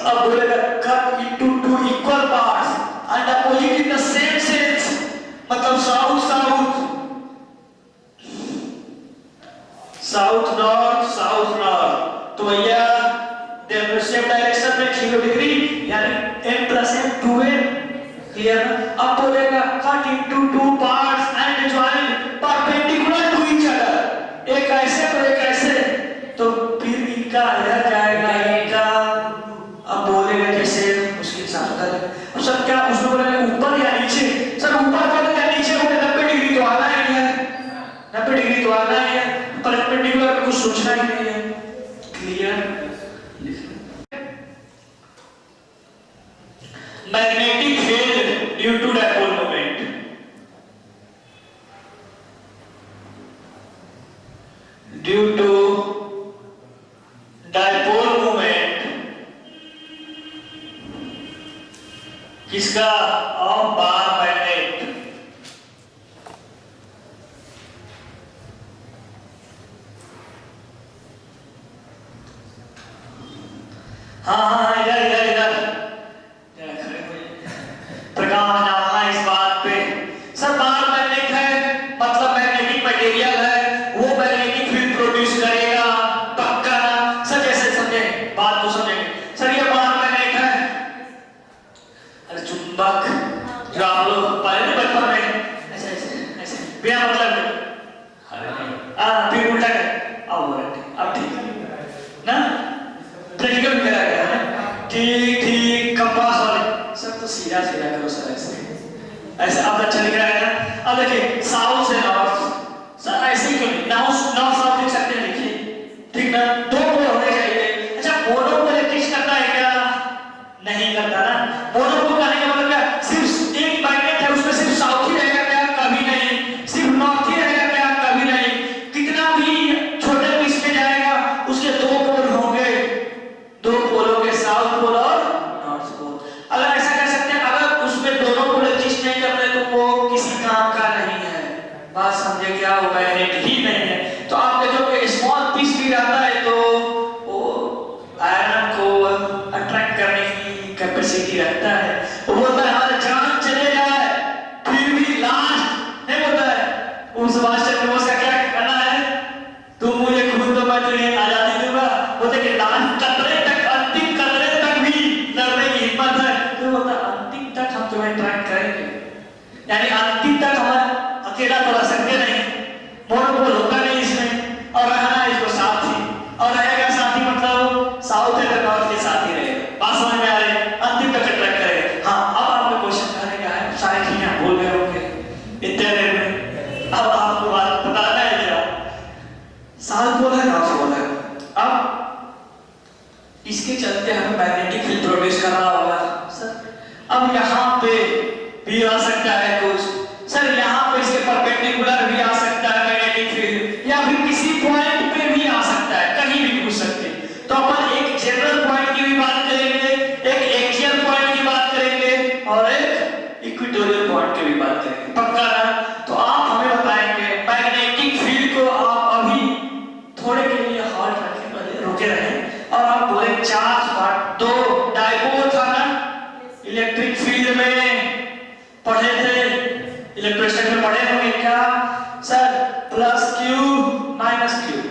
अब बोलेगा cut into two equal parts and opposite in the same sense, मतलब साउथ साउथ, साउथ नॉर्थ, तो भैया देयर सेम डायरेक्शन में 0 डिग्री, यानी m plus m 2m, clear ना? अब बोलेगा cut into two parts and join perpendicular to each other, एक ऐसे और एक ऐसे, तो फिर इनका इधर जाएगा इनका, अब बोलेगा कैसे उसके हिसाब से करें। अब सर क्या उसमें बोलेगा ऊपर या नीचे? सर ऊपर बोले या नीचे बोले, 90 डिग्री तो आना ही है, 90 डिग्री तो आना ही है, परपेंडिकुलर में कुछ सोचना ही नहीं है, clear? Magnetic field due to dipole moment, due to dipole moment किसका? Of bar magnet. हाँ इधर इधर इधर प्रकाश डालना इस बात पे। सर बार मैग्नेट है मतलब मैग्नेटिक मटेरियल है, वो मैग्नेटिक फील्ड प्रोड्यूस करेगा, पक्का ना? सर कैसे समझे बात को? समझेंगे सर, ये बार मैग्नेट है, अरे चुंबक जो आप लोग पढ़े थे बचपन में, ऐसे ऐसे ऐसे बिना मतलब फिर उल्टा कर, अब ठीक ना? प्रैक्टिकल करा गया है, ठीक ठीक, कंपास वाले सर तो सीधा सीधा करो सर, ऐसे ऐसे अब अच्छा लिख रहा है ना? अब देखिए साउथ से नॉर्थ, सर ऐसे ही क्यों नहीं? नॉर्थ साउथ लिख सकते हैं, लिखिए, ठीक ना? दो पोल होने चाहिए। अच्छा मोनोपोल एग्जिस्ट करता है क्या? नहीं करता ना। मोनोपोल कहने का मतलब क्या? सिर्फ एक मैग्नेट है, उसमें सिर्फ साउथ ही रहेगा क्या? कभी नहीं। सिर्फ नॉर्थ ही रहेगा क्या? कभी नहीं। कितना भी छोटे पीस में जाएगा उसके दो पोल होंगे, दो पोलों के साउथ पोल और नॉर्थ पोल। अगर ऐसा कर सकते हैं, अगर उसमें दोनों पोल एग्जिस्ट नहीं करते तो वो किसी काम का नहीं है, बात समझे क्या? वो मैग्नेट ही नहीं है। तो आप देखोगे स्मॉल पीस भी रहता है तो वो आयरन को अट्रैक्ट करने की कैपेसिटी रखता है। वो बोलता है हमारा जान चले जाए फिर भी लास्ट नहीं बोलता है, उस वास्ते में उसका क्या करना है? तुम मुझे खून दो मैं तुम्हें आजादी दूंगा, बोलते कि लास्ट कतरे तक, अंतिम कतरे तक भी लड़ने की हिम्मत है, तो बोलता अंतिम तक हम तुम्हें ट्रैक करेंगे, यानी अंतिम तक हम अकेला तो रह सकते नहीं, मोनोपोल होगा नहीं इसमें, और रहना इसको साथ ही, और रहेगा साथ ही मतलब साउथ है तो नॉर्थ के साथ ही रहेगा। बात समझ में आ रही है? अंतिम तक ट्रैक करेगा। हाँ अब आपको क्वेश्चन करेगा है, सारे चीजें बोल गए होंगे इतने देर में, अब आपको बात बताना है क्या? साउथ पोल है नॉर्थ पोल है, अब इसके चलते हमें मैग्नेटिक फील्ड प्रोड्यूस करना होगा सर। अब यहाँ पे भी आ सकता है कुछ सर, यहाँ पे इसके परपेंडिकुलर भी आ सकता है मैग्नेटिक फील्ड, या फिर किसी पॉइंट पे भी आ सकता है, कहीं भी पूछ सकते हैं। तो अपन एक जनरल पॉइंट की भी बात करेंगे, एक एक्सियल पॉइंट की बात करेंगे, और एक इक्वेटोरियल पॉइंट की भी बात करेंगे, पक्का ना? तो आप हमें बताएंगे मैग्नेटिक फील्ड को, आप अभी थोड़े के लिए हॉल्ट रखें, पहले रुके रहें, और आप बोले चार्ज पार्ट दो डायपोल था ना, इलेक्ट्रिक फील्ड में पढ़े थे, इलेक्ट्रोस्टैटिक में पढ़े होंगे क्या sir? Plus Q minus Q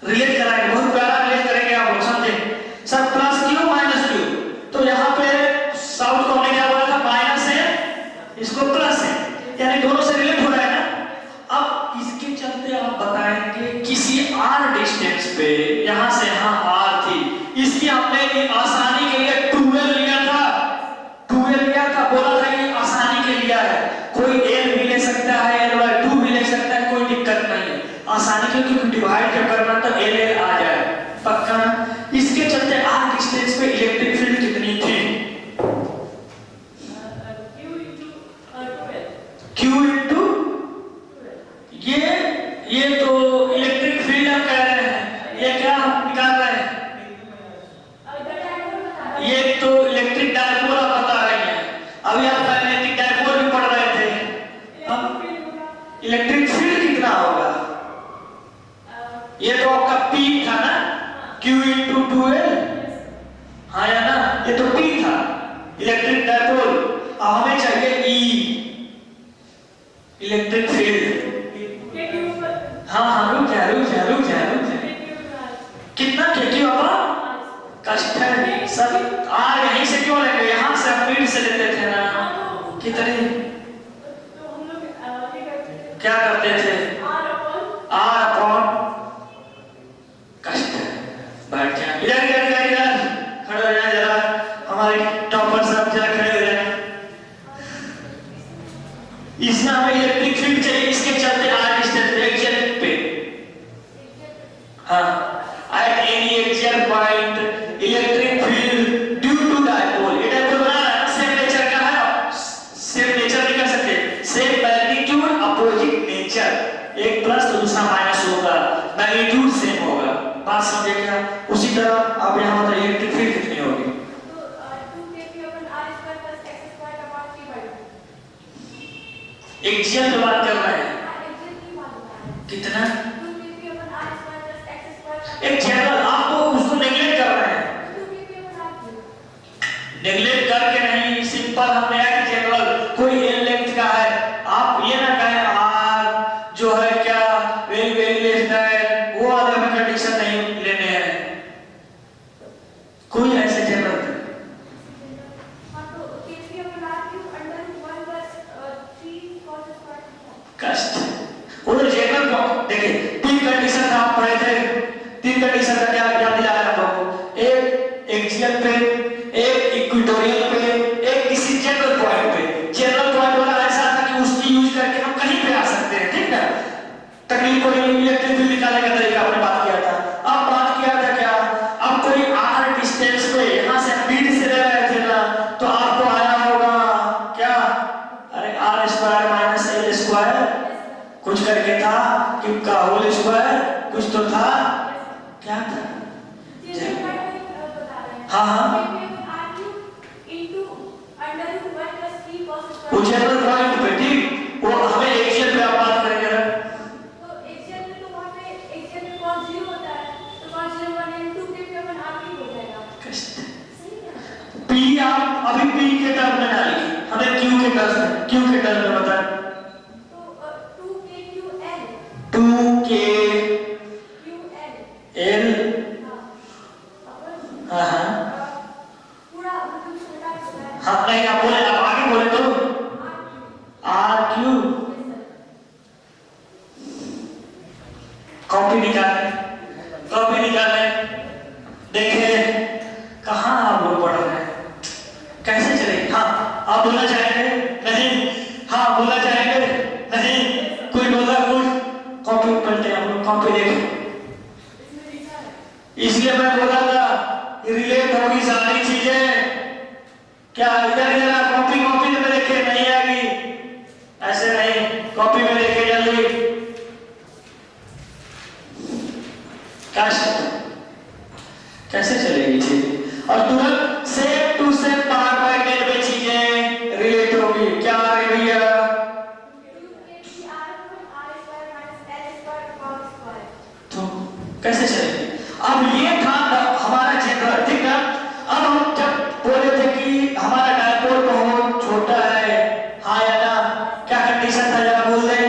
relate कराएंगे, बहुत प्यारा रिलेट करेंगे आप लोग, समझे sir? Plus Q minus Q, तो यहाँ पे साउथ को हमने क्या बोला था? माइनस है, इसको प्लस है, यानी दोनों से रिलेट हो रहा है ना? अब इसके चलते आप बताएंगे किसी आर डिस्टेंस पे, यहाँ से यहाँ आर थी, इसकी हमने आसानी के लिए 12 लिया था, 12 लिया था, बोला था कि आसानी के लिया है, कोई l भी ले सकता है, l/2 भी ले सकता है, कोई दिक्कत नहीं है, आसानी के क्योंकि डिवाइड जब करना तो l आ जाए, पक्का? इसके चलते आर डिस्टेंस पे इलेक्ट्रिक फील्ड कितनी थी? q इनटू ये तो इलेक्ट्रिक फील्ड हम कह रहे हैं, ये क्या हम निकाल रहे हैं? ये तो इलेक्ट्रिक डायपोल आप बता रही हैं, अभी आप मैग्नेटिक डायपोल भी पढ़ रहे थे, अब इलेक्ट्रिक फील्ड कितना होगा? ये तो आपका P था ना, Q into 2L, हाँ या ना, ये तो P था इलेक्ट्रिक डायपोल। अब हमें चाहिए E इलेक्ट्रिक फील्ड। हाँ हाँ रुक जा कितना क्यों बाबा कष्ट है सब। आर यहीं से क्यों लेंगे, यहाँ से हम मीड से लेते थे ना कितने, क्या करते थे आर अपॉन कष्ट है। बैठ जा इधर खड़े हो जाए जरा, हमारे टॉपर साहब जरा खड़े हो जाए। इसमें हमें इलेक्ट्रिक फील्ड चाहिए, इसके चलते आर डिस्टेंस एक्सियल पे, हाँ at any axial point electric field due to dipole, ये डायपोल बना है ना, सेम नेचर का है, सेम नेचर नहीं कर सकते, सेम मैग्नीट्यूड अपोजिट नेचर, एक प्लस तो दूसरा माइनस होगा, मैग्नीट्यूड सेम होगा। बात समझे क्या? उसी तरह आप यहाँ बताइए इलेक्ट्रिक फील्ड कितनी होगी? एक्सियल पे बात कर रहे हैं, कितना एक जनरल, आपको उसको नेगलेक्ट कर रहे हैं, नेगलेक्ट करके नहीं, सिंपल हमने एक जनरल कोई एल लेंथ का है, आप ये ना कहें आर जो है क्या वेरी वेरी लेस है, वो वाले में कंडीशन नहीं लेने हैं, कोई ऐसे जनरल कष्ट उधर जनरल को देखिए, तीन कंडीशन था आप पढ़े थे, तीन कंडीशन का क्या क्या दिया है आपको, एक एक्सियल पे, एक इक्वेटोरियल पे, एक किसी जनरल पॉइंट पे। जनरल पॉइंट वाला ऐसा था कि उसकी यूज करके हम कहीं पे आ सकते हैं, ठीक है। तकनीक को इलेक्ट्रिक फील्ड निकालने का तरीका आपने बात किया था। अब बात किया था क्या, अब कोई आर डिस्टेंस पे यहाँ से बीड से ले रहे थे ना, तो आपको आया होगा क्या, अरे R square minus L square कुछ करके था, क्यों का होल स्क्वायर कुछ तो था, क्या था? हाँ हाँ वो जनरल पॉइंट पे, ठीक, वो हमें एक्सियल पे आप बात करेंगे ना, तो एक्सियल पे तो वहां पे एक्सियल पे cos 0 होता है, तो cos 0 1 and 2 के अपन आगे हो जाएगा। P आप अभी P के टर्म में ना लिखिए, हमें Q के टर्म में बताएं, तो 2k L हाँ हाँ नहीं आप बोले, आप आगे बोले तो RQ, कॉपी निकालें, देखिए कहाँ आप लोग पढ़ रहे हैं, कैसे चलेगी? हाँ आप बोलना चाहेंगे नहीं, हाँ बोलना चाहेंगे नहीं, कोई बोला कुछ, कॉपी पढ़ते हैं हम लोग, कॉपी देखें, इसलिए मैं बोला था रिलेट होगी सारी चीजें, क्या इधर आप कॉपी में देखे नहीं आएगी, ऐसे नहीं, कॉपी में देखे जल्दी, कैसे चलेगी चीज, और तुरंत same to same part by date में चीजें रिलेट होगी, क्या आ रही भैया, तो कैसे चलेगी? अब ये था हमारा जनरल, ठीक है। अब हम जब बोले थे कि हमारा डायपोल बहुत छोटा है, हाँ या ना, क्या कंडीशन था जरा बोल दें,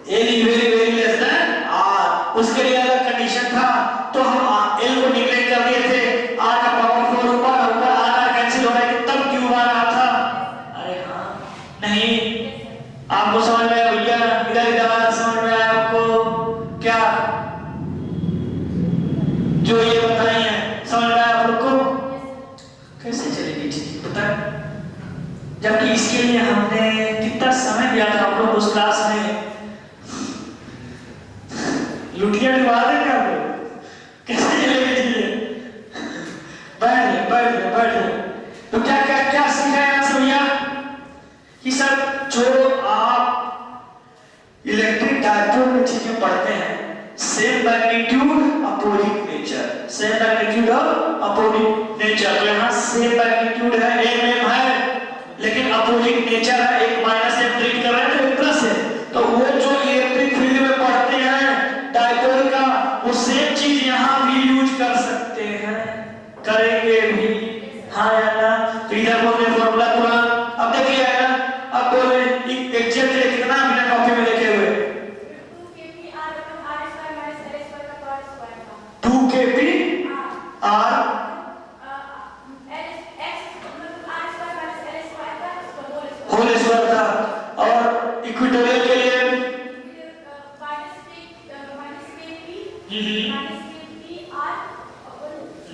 L is very very less than R, उसके लिए अलग कंडीशन था, तो हम L को निगलेक्ट कर दिए थे, R का पावर 4 ऊपर R कैंसिल हो रहा है, तब क्यों आ रहा था, अरे हाँ नहीं, आपको समझ में आया भैया, इधर समझ में आया आपको क्या, जो ये बताई है समझ में आया आप लोग को, कैसे चलेगी चीज पता है? जबकि इसके लिए हमने कितना समय दिया था आप लोग उस क्लास में, लुटिया डुबा देंगे आप लोग, कैसे चलेगी चीजें? बैठ ले, तो क्या सीखा है यहाँ से भैया, कि सब जो आप इलेक्ट्रिक डायपोल में चीजें पढ़ते हैं, same magnitude opposite nature, same magnitude of opposite nature, तो यहाँ सेम मैग्नीट्यूड है, एम है, लेकिन अपोजिट नेचर है, एक माइनस से ट्रीट कर रहे हैं तो एक प्लस है, तो वो जो इलेक्ट्रिक फील्ड में पढ़ते हैं डायपोल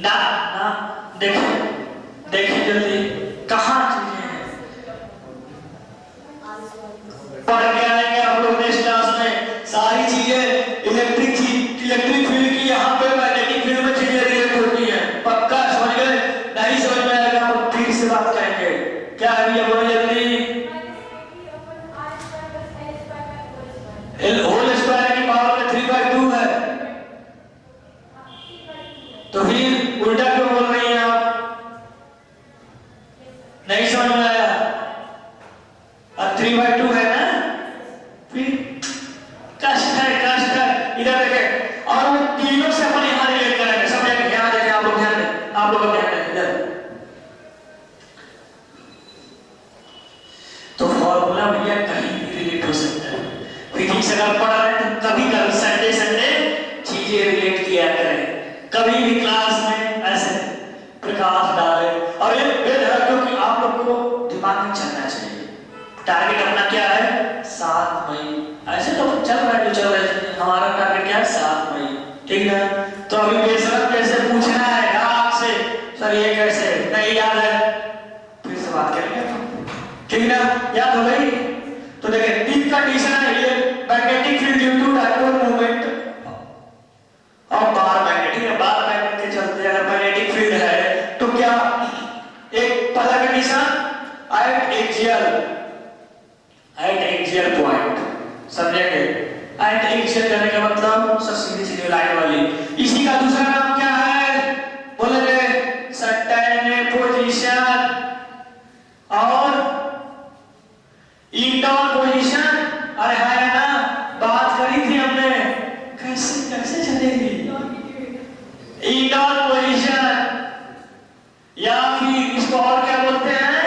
ना ना देखिए देखिए जल्दी कहाँ चीजें हैं। पढ़ के आएंगे आप लोग नेक्स्ट क्लास में सारी चीजें इलेक्ट्रिक फील्ड की यहाँ पे मैग्नेटिक फील्ड में चीजें रिलेट होती हैं। पक्का समझ गए? नहीं समझ में आएगा तो फिर से बात करेंगे। क्या है ये बोलो जल्दी। होल स्क्वायर की पावर में 3/2 है तो फिर उल्टा क्यों बोल रही हैं आप? नहीं समझ में आया? अब 3/2 है ना? फिर कष्ट है इधर देखें और वो तीनों से अपन यहाँ रिलेट करेंगे। सब ध्यान देखें आप लोग ध्यान दें आप लोग ध्यान दें इधर। तो फॉर्मूला भैया कहीं भी रिलेट हो सकता है। फिजिक्स अगर पढ़ रहे हैं तो कभी कभी संडे चीजें रिलेट किया करें। कभी भी क्लास में ऐसे प्रकाश डाले और ये बेधड़क क्योंकि आप लोग को दिमाग में चलना चाहिए। टारगेट अपना क्या है? 7 मई। ऐसे तो चल रहा है जो चल रहा है। हमारा टारगेट क्या है? 7 मई। ठीक है? तो अभी बेशरम कैसे पूछना है आपसे सर ये कैसे नहीं याद है फिर से बात करेंगे। ठीक है? याद हो गई? तो देखिए तीन कंडीशन है ये magnetic field due to dipole movement और बार मैग्नेटिक है। बार मैग्नेट के चलते अगर मैग्नेटिक फील्ड है तो क्या एक पहला कंडीशन एट एक्सियल पॉइंट समझेंगे। एट एक्सियल करने का मतलब सर सीधी सीधी लाइन वाली। इसी का दूसरा नाम क्या है बोलेंगे? सर्टेन पोजीशन और इंडोर पोजीशन। अरे है ना बात करी थी हमने कैसे चलेगी इंडोर पोजीशन या फिर इसको और क्या बोलते हैं?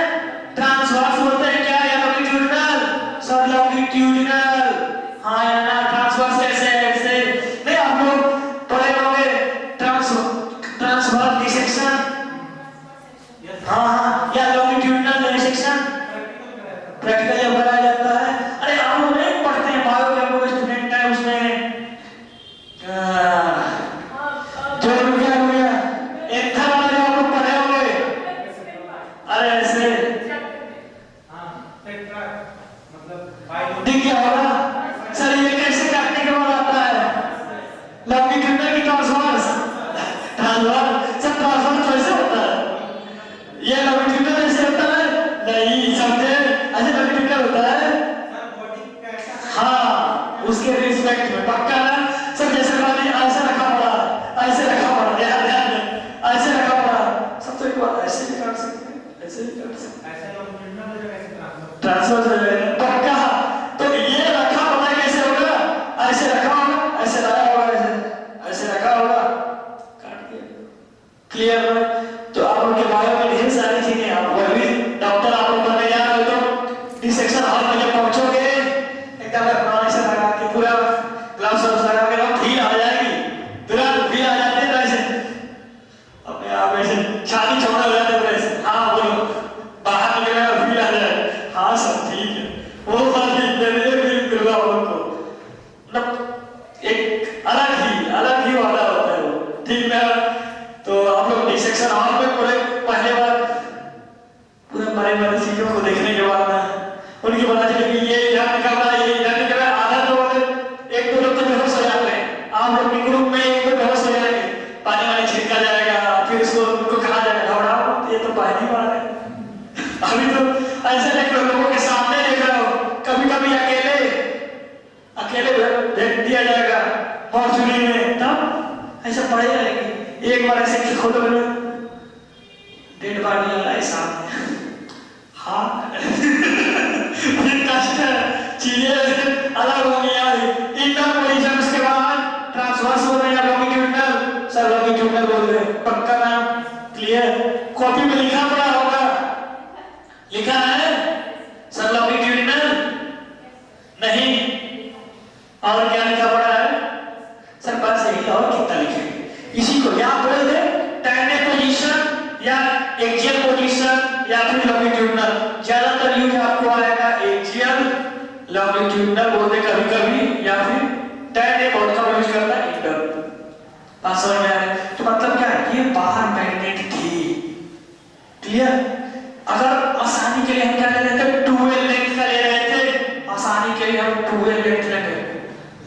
ट्रांसवर्स बोलते हैं क्या या लॉन्गिट्यूडिनल? सब लॉन्गिट्यूडिनल। हाँ या ना ट्रांसवर्स ऐसे नहीं आप लोग पढ़े होंगे ट्रांसवर्स डिसेक्शन। हाँ या लॉन्गिट्यूडिनल डिसेक्शन प्रैक्टिकल जब कराया जाता है। अरे आप लोग नहीं पढ़ते हैं बायो के आप लोग स्टूडेंट है उसमें जो हो गया एक था वाला जो आप लोग पढ़े होंगे। अरे ऐसे दिख गया होगा सर ये कैसे काटने के बाद आता है? लॉन्गिट्यूडिनल की ट्रांसवर्स सब ट्रांसवर्स कैसे होता है? ये लॉन्गिट्यूडिनल ऐसे होता है नहीं समझे? ऐसे लॉन्गिट्यूडिनल होता है हाँ उसके रिस्पेक्ट में पक्का ना सर। जैसे वाली ऐसे रखा पड़ा ऐसे ध्यान ऐसे रखा पड़ा सब तो एक बात ऐसे भी काट सकते हैं ऐसे भी काट सकते हैं ट्रांसफर हो जाएगा पक्का। तो ये रखा पड़ा कैसे होगा? ऐसे रखा होगा ऐसे लाया होगा ऐसे रखा होगा काट दिया। क्लियर है? तो आप लोग के बायो में ढेर सारी चीजें आप वो भी डॉक्टर आप लोग बनने जा रहे हो तो डिसेक्शन हॉल में जब पहुंचोगे एकदम अपना ऐसे लगा के पूरा ग्लव्स लगा के रखो फील आ जाएगी तुरंत फील आ जाते हैं ऐसे अपने आप ऐसे छाती चौड़ा हो जाते हैं ऐसे। हाँ बोलो बाहर निकलने का फील आ जाए। हाँ सब ठीक है वो बात ठीक है फील करवा उनको मतलब एक अलग ही वाला होता है वो। ठीक है? तो आप लोग डिसेक्शन हॉल में पूरे पहले बार पूरे बड़े चीजों को देखने के बाद उनकी पता चले कि ये इधर निकल रहा है ये इधर निकल रहा है। आधा तो एक दो लोग तो बेहोश हो जाते हैं। आप लोग के ग्रुप में एक तो बेहोश हो जाएंगे पानी वानी छिड़का जाएगा फिर उसको उनको कहा जाएगा घबराओ ये तो पहली बार है। अभी तो ऐसे देख लो लोगों के सामने देख रहे हो कभी कभी अकेले भेज दिया जाएगा मॉर्चुरी में तब ऐसा पड़े रहेगी। एक बार ऐसे खोलो डेड बॉडी आ रहा है सामने हाँ फिर कष्ट चीजें अलग हो गई। इंडोर पोजीशन उसके बाद ट्रांसवर्स हो गया लॉन्गिट्यूडिनल सर लॉन्गिट्यूडिनल बोल रहे पक्का नाम क्लियर? कॉपी में लिखा पड़ा होगा लिखा है सर लॉन्गिट्यूडिनल नहीं और क्या लिखा पड़ा है सर? बस यही और कितना लिखेंगे इसी को या बोल दे टैन पोजीशन या एक्सियल पोजीशन या फिर लॉन्गिट्यूडिनल। ज्यादातर यूज आपको आएगा एक्सियल लॉन्गिट्यूडिनल बोलते कभी कभी या फिर टैन बहुत कम यूज करता है इंडोर।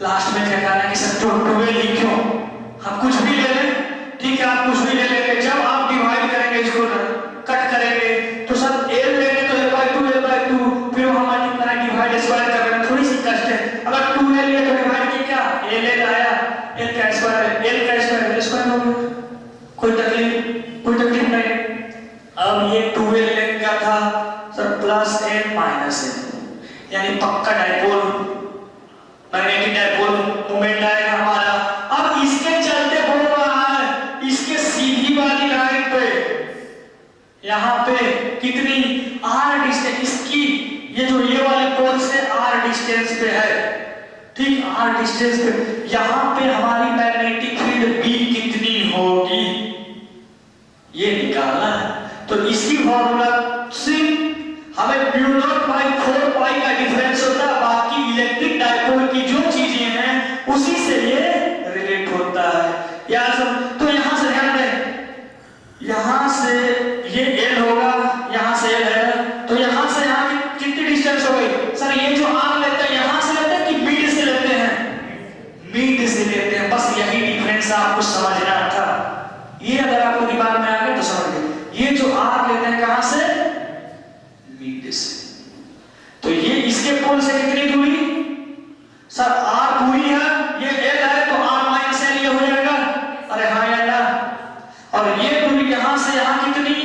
लास्ट में क्या कहना है कि सर ट्वेल्व ही क्यों, हम कुछ भी ले लें, ठीक है आप कुछ भी ले लेंगे, जब आप डिवाइड करेंगे इसको कट करेंगे तो सर एल लेंगे तो L/2 फिर वो हमारी तरह डिवाइड स्क्वायर करना थोड़ी सी कष्ट है। अगर 2L लिया तो डिवाइड किया क्या L आया, L का स्क्वायर हो गया, कोई तकलीफ नहीं। अब ये 2L लेंगे क्या था sir plus L minus L, यानी पक्का डाइपोल मैग्नेटिक डाइपोल मोमेंट आएगा हमारा। अब इसके चलते बोल रहा है इसके सीधी वाली लाइन पे यहाँ पे कितनी r डिस्टेंस, इसकी ये जो ये वाले पोल से r डिस्टेंस पे है, ठीक r डिस्टेंस पे यहाँ पे हमारी मैग्नेटिक फील्ड B कितनी होगी ये निकालना है। तो इसकी फॉर्मूला सिर्फ हमें μ0/4 का डिफरेंस होता है, बाकी इलेक्ट्रिक डाइपोल की जो चीजें हैं उसी से ये रिलेट होता है यार सब। तो यहाँ से ध्यान दें, यहाँ से ये L होगा, यहाँ से L है, तो यहाँ से यहाँ कितनी डिस्टेंस हो गई सर, ये जो आर्म लेते हैं यहाँ से लेते हैं कि मिड से लेते हैं, मिड से लेते हैं, बस यही डिफरेंस आपको समझना था। ये अगर आपको दिमाग में आ गया तो समझ गए, ये जो आर्म लेते हैं कहाँ से मिड से, तो ये इसके पोल से कितनी दूरी सर r पूरी है, ये L है तो r माइनस L ये हो जाएगा, अरे हाँ या ना, और ये दूरी यहाँ से यहाँ कितनी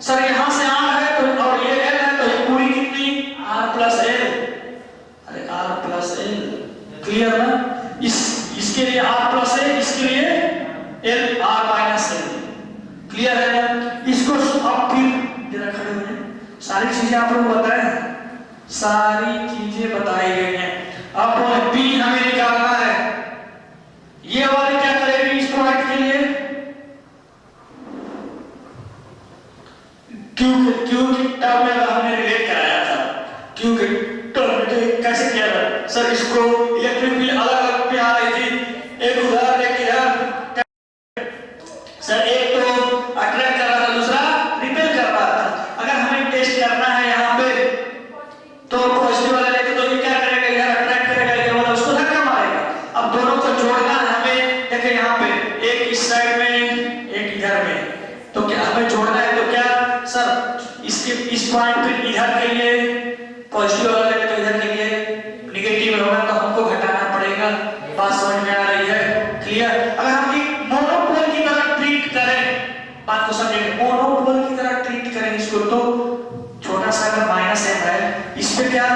सर, यहाँ से r है तो और ये L है तो ये पूरी कितनी r प्लस L, अरे r प्लस L क्लियर ना, इसके लिए r प्लस L, इसके लिए L r minus L clear है ना। इसको अब फिर जरा खड़े हो जाए, सारी चीजें आप लोग बताएं, सारी चीजें बताई गई हैं। अब P हमें निकालना है, ये वाले क्या करेगी इस पॉइंट के लिए Q की टर्म में हमने रिलेट कराया था, Q की टर्म में कैसे किया था सर, इसको इलेक्ट्रिक फील्ड अलग-अलग पे आ रही थी, एक उधर एक इधर सर, एक तो अट्रैक्ट कर रहा था दूसरा रिपेल कर रहा था। अगर हमें टेस्ट करना है यहाँ पे तो पॉजिटिव वाला लेके तो ये क्या करेगा, इधर अट्रैक्ट करेगा, ये वाला उसको धक्का मारेगा। अब दोनों को जोड़ना है हमें, देखिए यहाँ पे एक इस साइड में एक इधर में, तो क्या हमें जोड़ना है तो क्या सर इसके इस पॉइंट पे इधर के लिए पॉजिटिव वाला लेके तो इधर के लिए नेगेटिव होगा, तो हमको घटाना पड़ेगा। बात समझ में आ रही है क्लियर। अगर हम एक मोनोपोल की तरह ट्रीट करें, बात को समझेंगे, मोनोपोल की तरह ट्रीट करें इसको, तो छोटा सा अगर माइनस m है, इस पे क्या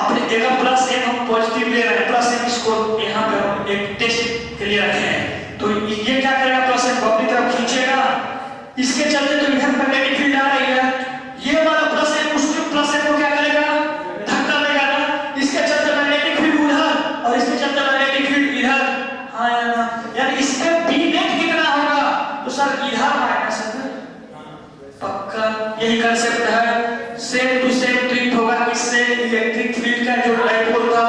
अपने जगह प्लस m हम पॉजिटिव ले रहे हैं, प्लस m इसको यहाँ पे हम एक टेस्ट के लिए रखे हैं, तो ये क्या करेगा प्लस m को अपनी तरफ खींचेगा, इसके चलते तो इधर मैग्नेटिक फील्ड आ रही है, ये वाला प्लस m उसके प्लस m को क्या करेगा धक्का लगाएगा, इसके चलते मैग्नेटिक फील्ड उधर और इसके चलते मैग्नेटिक फील्ड इधर, हाँ यानी इसके B नेट कितना होगा तो सर इधर माइनस है, पक्का यही कंसेप्ट है। सेम टू सेम ट्रीट होगा, किससे इलेक्ट्रिक फील्ड का जो डाइपोल था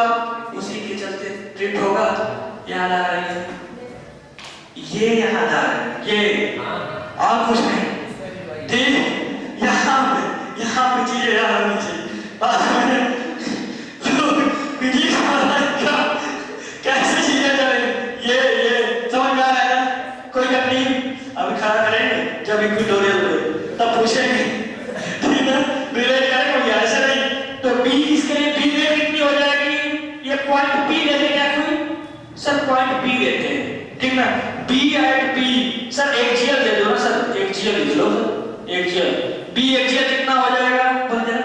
उसी के चलते ट्रीट होगा। याद आ रही है ये, याद आ रहा है ये, और कुछ नहीं ठीक, यहाँ पे चीजें याद होनी चाहिए। बाद में लोग फिजिक्स का कैसे चीजें चलेंगे ये समझ में आ रहा है ना, कोई तकलीफ अभी खड़ा करेंगे जब इक्वेटोरियल हुए तब पूछेंगे, ठीक है रिलेट करेंगे ऐसे नहीं, तो B इसके लिए B रेट कितनी हो जाएगी, ये पॉइंट P लेते क्या कोई सर, पॉइंट P लेते हैं ठीक ना, B eight P sir axial दे दो ना सर, एक्सियल लिख लो सर, एक्सियल B एक्सियल कितना हो जाएगा बोल जरा,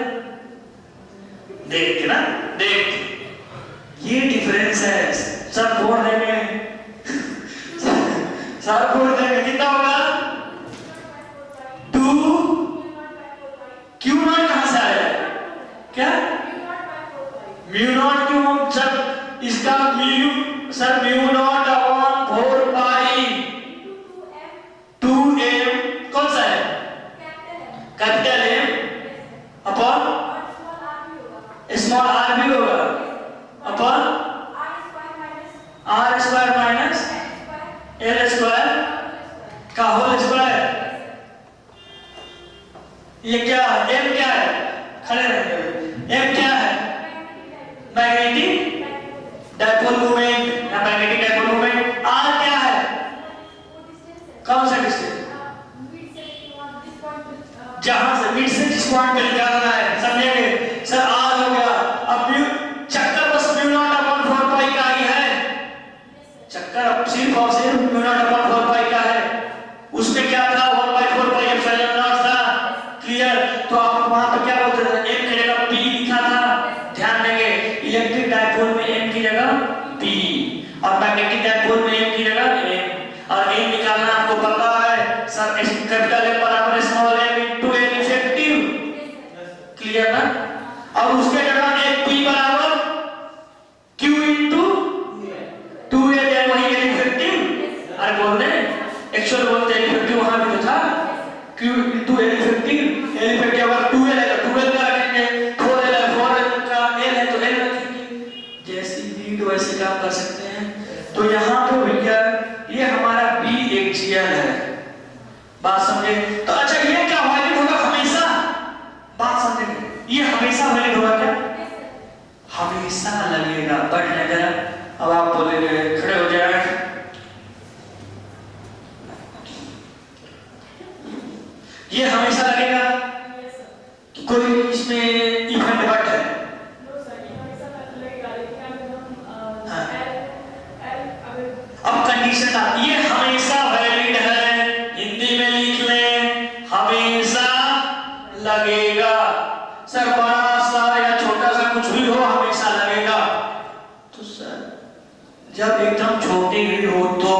देख ना देख ये डिफरेंस है सर, बोल देंगे सर बोल देंगे कितना होगा 2 Q0 कहां से आया क्या μ0 क्यों सर, इसका सर μ0 अपॉन 4 पाई 2m कौन सा है capital M upon small r भी होगा upon r square minus l square का होल स्क्वायर। ये क्या है m क्या है, खड़े रहिए, m क्या है मैग्नेटिक डायपोल मोमेंट या मैग्नेटिक डायपोल मोमेंट। आर क्या है? कौन सा डिस्टेंस? जहां से मिड से जिस पॉइंट पे निकालना है, समझेंगे सर। आर हो गया। अब चक्कर बस म्यू नॉट अपॉन 4 पाई का ही है। चक्कर सिर्फ और सिर्फ म्यू नॉट अपॉन 4 पाई का है। उसमें क्या था? 1/4 पाई एप्सिलॉन नॉट था। क्लियर? तो आप वहां पे क्या बोलते थे? m की जगह p लिखा था। ध्यान देंगे इलेक्ट्रिक डायपोल में m की जगह p और मैग्नेटिक डायपोल में m की जगह m। और m निकालना आपको पता है सर, कैपिटल M बराबर small m into n effective. Clear ना? और उसके जगह एक p बराबर q इनटू 2l वही n इफेक्टिव। अरे बोल रहे एक्चुअल बोलते हैं इफेक्टिव वहां भी तो था q into l effective. l effective अगर 2l है तो 2l का रखेंगे, 4l है 4l का, l है तो l रखेंगे। जैसी नीड वैसे काम कर सकते हैं। तो यहाँ पे भैया ये हमारा b एक्सियल है। बात समझे? तो अच्छा ये क्या वैलिड होगा हमेशा? बात समझे? ये हमेशा वैलिड होगा क्या? हमेशा लगेगा। बढ़ जाए जरा। अब आप बोलेंगे, खड़े हो जाए। ये हमेशा लगेगा कि कोई इसमें इवेंट बट है। अब कंडीशन ये हमेशा वैलिड है। हिंदी में लिख लें, हमेशा लगेगा। सर बड़ा सा या छोटा सा कुछ भी हो हमेशा लगेगा। तो सर जब एकदम छोटी भी हो तो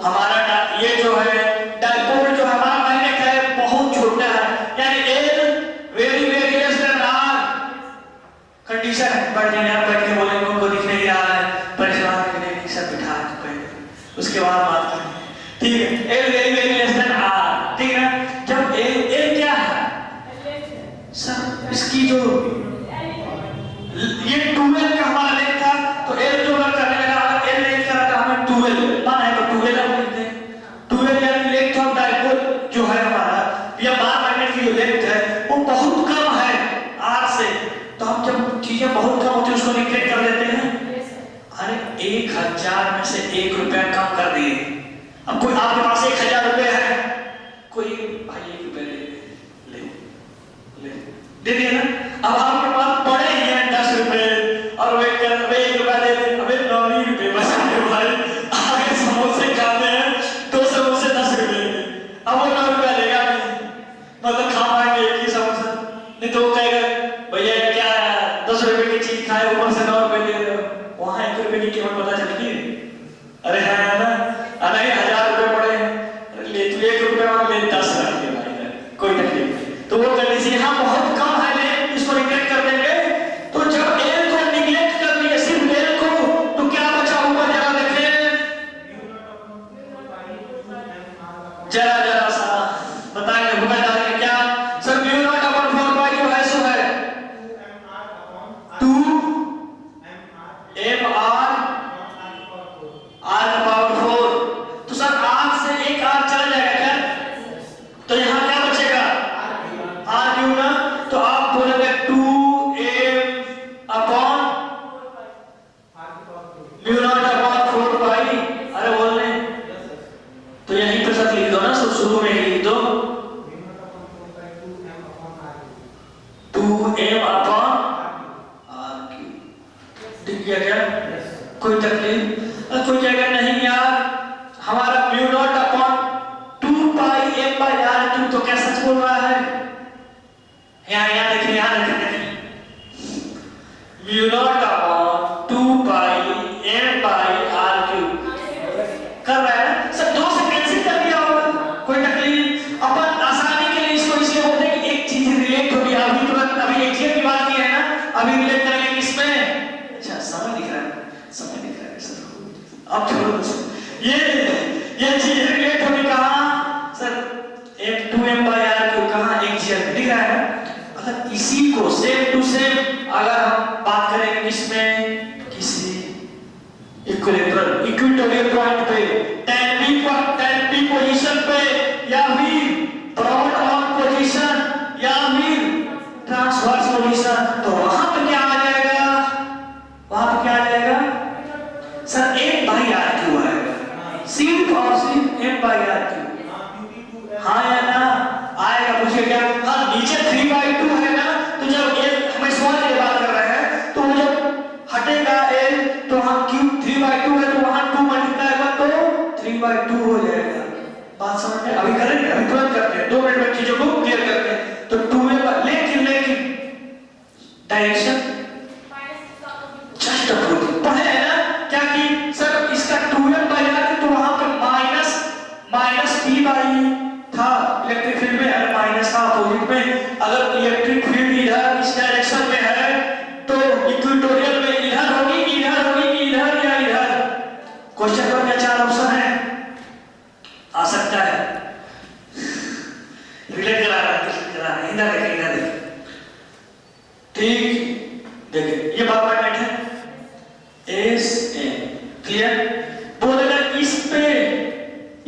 हमारा ये जो है डायपोल जो हमारा मैग्नेट है बहुत छोटा है, यानी L very very less than R। Condition बढ़ जाए। आप बैठ के बोलेंगे उनको दिख नहीं रहा है, परेशान करने की सब बिठा के पहले उसके बाद बात करेंगे। ठीक है? L very very less than R। ठीक है ना? जब L क्या है सर, इसकी जो ये 2l का हमारा लेंथ था तो L जो मैं करने लगा, अगर L लेंथ का रखा हमें 2l माना है तो 2l हम लिख दें। 2l यानी लेंथ ऑफ डायपोल जो है हमारा या बार मैग्नेट की जो लेंथ है वो बहुत कम है R से। तो हम जब चीजें बहुत कम होती है उसको निगलेक्ट कर देते हैं। अरे 1000 में से 1 रुपया कम कर दिए। अब कोई आपके पास 1000 रुपए है, कोई भाई 1 रुपया ले दे दिया ना। अब आपके पास पड़े ही हैं 10 रुपए और वे 1 रुपया दे दे। अबे 9 रुपए बचे भाई, आगे समोसे खाते हैं 2 समोसे 10 रुपए। अब वो 9 रुपया लेगा नहीं, मतलब खा पाएंगे एक ही समोसा? नहीं तो वो कहेगा भैया क्या 10 रुपए की चीज खाए ऊपर से 9 रुपए दे रहे हो। वहां 1 रुपए की कीमत पता चलेगी? अरे है ना? नहीं 1000 रुपए पड़े हैं, ले तू 1 रुपया और ले 10 रख ले भाई, कोई तकलीफ नहीं। तो वो कंडीशन यहाँ बहुत कम है, ले इसको निगलेक्ट कर देंगे। तो जब L को निगलेक्ट कर दिए, सिर्फ L को, तो क्या बचा ऊपर जरा देखें, जरा जरा सा बताएंगे भूखा डालेंगे क्या सर? म्यू नॉट अपॉन 4 पाई जो है सो है 2 m r r का पावर 4। तो सर r से एक r चला जाएगा क्या? तो यहाँ क्या बचेगा? r क्यों ना? तो आप बोलेंगे 2m upon mu naught upon 4 पाई। अरे बोल रहे तो यहीं पे सब लिख दो ना, सब शुरू में ही लिख दो 2m अपॉन r क्यूब। दिख गया क्या? कोई तकलीफ? कोई जगह नहीं यार, हमारा म्यू नॉट अपॉन 2 पाई m बाय r क्यूब। तो क्या सच बोल रहा है? यहाँ देखिए, यहाँ देखिए, म्यू नॉट अपॉन 2 पाई m बाय r क्यूब कर रहा है सर। 2 से कैंसिल कर दिया होगा, कोई तकलीफ? अपन आसानी के लिए इसको इसलिए बोलते हैं कि एक चीज रिलेट होगी। अभी तुरंत अभी एक्सियल की बात की है ना, अभी रिलेट करेंगे किसमें? अच्छा समय दिख रहा है, समय दिख रहा है सर। अब छोड़ो ये चीज रिलेट होगी कहाँ sir? 2m by r cube कहाँ? एक्सियल दिख रहा है ना। अगर इसी को सेम टू सेम अगर हम बात करेंगे किसमें, किसी इक्विटोरियल पॉइंट पे 10p पोजीशन पे, या फिर ब्रॉड ऑन पोजीशन, या फिर ट्रांसवर्स पोजीशन, तो वहां पे क्या आ जाएगा? वहां पे क्या आ जाएगा? तो वहां क्यूब 3/2 है, तो वहां 2 मल्टीप्लाई होगा तो 3/2 हो जाएगा। बात समझ में? अभी करेंगे, अभी तुरंत करते हैं, 2 मिनट में चीजों को क्लियर करते हैं। तो 2 लेकिन डायरेक्शन जस्ट अपोजिट पढ़े है ना क्या कि सर इसका 2m बाई आर तो वहां पे माइनस p बाई था इलेक्ट्रिक फील्ड में, अगर माइनस था अपोजिट में, अगर इलेक्ट्रिक फील्ड इधर इस डायरेक्शन में है तो इक्वेटोरियल में इधर होगी कि इधर या इधर। क्वेश्चन पर क्या 4 ऑप्शन है, आ सकता है, रिलेट करा रहा है, इधर देखिए ठीक। देखिए ये बात मैग्नेट है एस ए, क्लियर। बोलेगा इस पे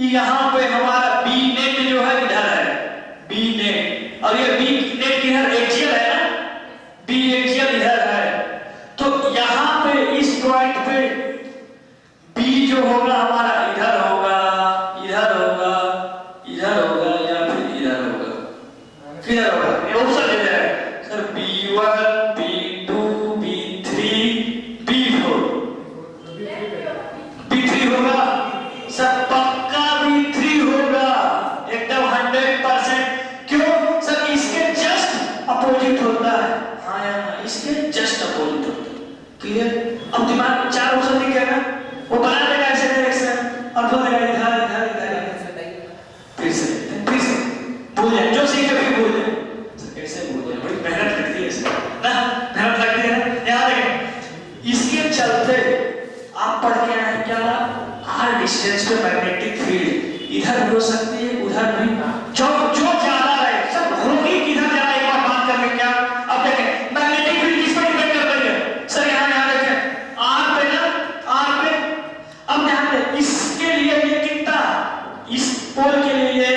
यहां पे हमारा बी नेट जो है इधर है, बी नेट, और ये बी नेट इधर एक्सियल है ना, बी एक्सियल इधर है, तो यहां पे इस पॉइंट पे बी जो होगा हमारा इधर होगा, इधर होगा, इधर होगा या फिर इधर होगा, किधर होगा? ये ऑप्शन दे रहा है sir, B1 B2 B3 B4, B3 होगा सर, पक्का B3 होगा एकदम 100%। क्यों सर? इसके जस्ट अपोजिट होता है, हाँ या ना, इसके जस्ट अपोजिट होता है, क्लियर। अब दिमाग में 4 ऑप्शन दिख गया ना, वो बना देगा ऐसे डायरेक्शन और बोल देगा इधर इधर इधर, फिर से भूल जाए, जो सीखे फिर भूल जाए, कैसे भूल जाए, बड़ी मेहनत लगती है इसमें ना, मेहनत लगती है ना। याद है इसके चलते आप पढ़ के आए क्या, आर डिस्टेंस पे मैग्नेटिक फील्ड इधर भी हो सकती है उधर भी, जो ज्यादा है सब होगी किधर ज्यादा, एक बार बात कर ले क्या। अब देखें मैग्नेटिक फील्ड किस पर डिपेंड कर रही है सर, यहाँ देखें आर पे ना, आर पे। अब ध्यान दें इसके लिए ये कितना, इस पोल के लिए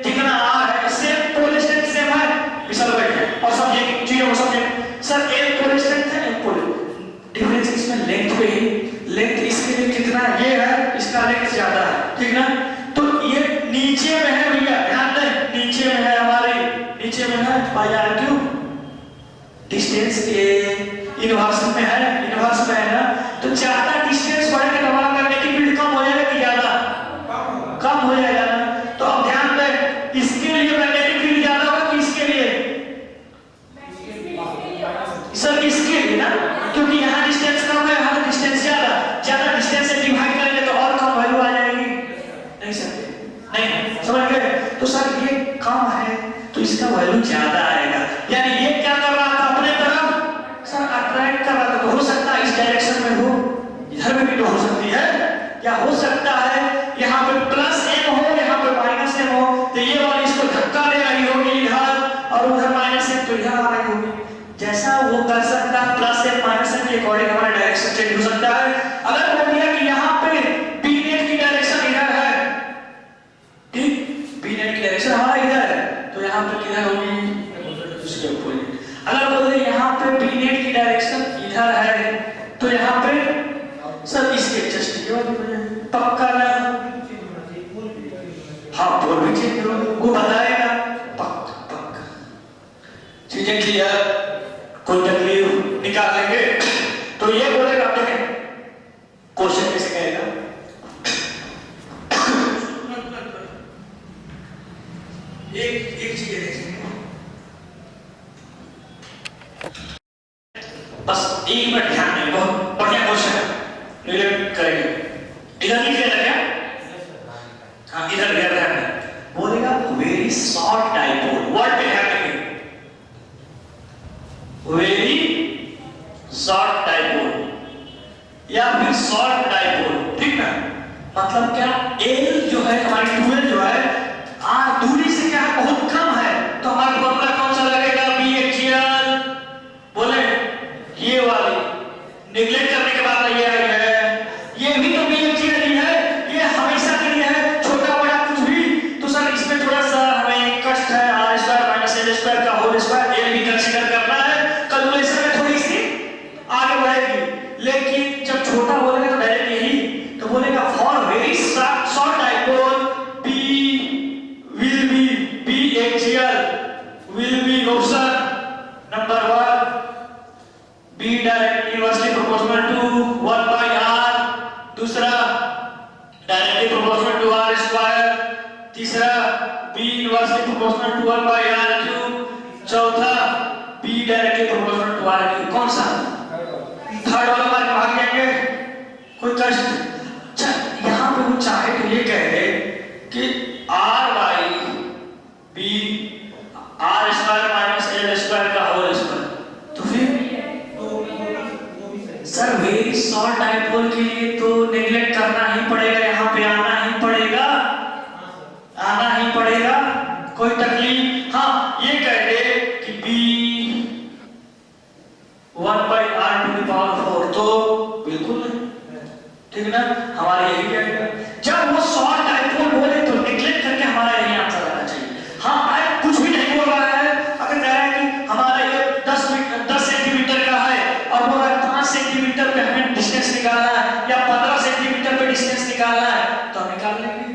कितना आर है, सेम पोल स्ट्रेंथ सेम है, मिसल बैठे और समझे चीजों को समझे सर, एक पोल स्ट्रेंथ है एक पोल, डिफरेंस इसमें लेंथ पे ही, लेंथ इसके लिए कितना ये है, इसका लेंथ ज्यादा है, ठीक ना। तो ये नीचे में है भैया, ध्यान दें नीचे में है हमारे, नीचे में है पाई आर क्यूब, डिस्टेंस के इनवर्स में है, इनवर्स में है ना, तो ज्यादा डिस्टेंस बढ़ेगा तो हमारा मैग्नेटिक फील्ड कम हो जाएगा कि ज्यादा, कम हो जाएगा ना। तो अब ध्यान दें इसके लिए मैग्नेटिक फील्ड ज्यादा होगा कि इसके लिए सर, इसके लिए ना, क्योंकि यहाँ डिस्टेंस कम है, यहाँ डिस्टेंस ज्यादा डिस्टेंस से डिवाइड करेंगे तो और कम वैल्यू आ जाएगी, नहीं सर, नहीं समझ गए। तो सर ये कम है तो इसका वैल्यू ज्यादा आएगा, यानी ये क्या कर रहा था अपने तरफ सर अट्रैक्ट कर रहा था, तो हो सकता है इस डायरेक्शन में हो, इधर में भी तो हो सकती है, या हो सकता है यहाँ पे प्लस m हो, यहाँ पे माइनस m हो, तो ये वाली इसको धक्का दे रही होगी इधर और उधर माइनस m तो इधर आ रही होगी, जैसा वो कर सकता है प्लस m माइनस m के अकॉर्डिंग हमारा डायरेक्शन चेंज हो सकता है। अगर बोल दिया कि यहाँ पे b नेट की डायरेक्शन इधर है, ठीक, b नेट की डायरेक्शन हमारा इधर है, तो यहाँ पे किधर होगी, उसके अपोजिट। अगर बोल दिया यहाँ पे b नेट की डायरेक्शन इधर है, तो यहाँ पे सर इसके जस्ट ये वाली पक्का ना, हाँ पोल भी चेंज होगा, वो बताएगा पक्का चीजें क्लियर, कोई तकलीफ निकाल लेंगे। तो ये बोलेगा, देखें क्वेश्चन कैसे कहेगा, एक चीज देखेंगे बस, 1 मिनट ध्यान दें, बहुत बढ़िया क्वेश्चन है, रिलेट करेंगे। इधर लिख लेना क्या, हाँ इधर ध्यान दें, बोलेगा वेरी शॉर्ट डाइपोल, वर्ड पे ध्यान देंगे, वेरी शॉर्ट डाइपोल या फिर शॉर्ट डाइपोल, ठीक ना। मतलब क्या, एल जो है हमारी 2l जो है आर दूरी से क्या है बहुत कम है, तो हमारा फॉर्मूला कौन सा लगेगा, बी एक्सियल, बोले ये वाली नेगलेक्ट करने के बाद ये आई है, ये भी तो बी एक्सियल ही है, ये हमेशा के लिए है, छोटा बड़ा कुछ भी, तो सर इसमें थोड़ा सा हमें कष्ट है, R square minus L square का होल स्क्वायर, एल भी कंसीडर करना है, कैलकुलेशन में थोड़ी सी आगे बढ़ेगी, लेकिन जब छोटा बोलेगा तो डायरेक्ट यही, तो बोलेगा for very short dipole B will inversely proportional to 1 by r cube. चौथा b directly proportional to r cube. कौन सा? थर्ड वाला बार भाग जाएंगे, कोई कष्ट। अच्छा यहाँ पे वो चाहे तो ये कह दे कि r by b r square minus l square का होल स्क्वायर, तो फिर सर वेरी शॉर्ट डाइपोल के लिए तो नेग्लेक्ट करना ही पड़ेगा, यहाँ पे आना ही पड़ेगा, आना ही पड़ेगा, कोई तकलीफ। हाँ ये कह दे कि b 1 by r to the power 4, तो बिल्कुल ठीक ना, हमारा यही कहेगा। जब वो शॉर्ट डाइपोल बोले तो नेग्लेक्ट करके हमारा यही आंसर आना चाहिए। हाँ आज कुछ भी नहीं बोल रहा है, अगर कह रहा है कि हमारा ये 10 सेंटीमीटर का है और बोल रहा है 5 सेंटीमीटर पे हमें डिस्टेंस निकालना है या 15 सेंटीमीटर पे डिस्टेंस निकालना है, तो हम निकाल लेंगे,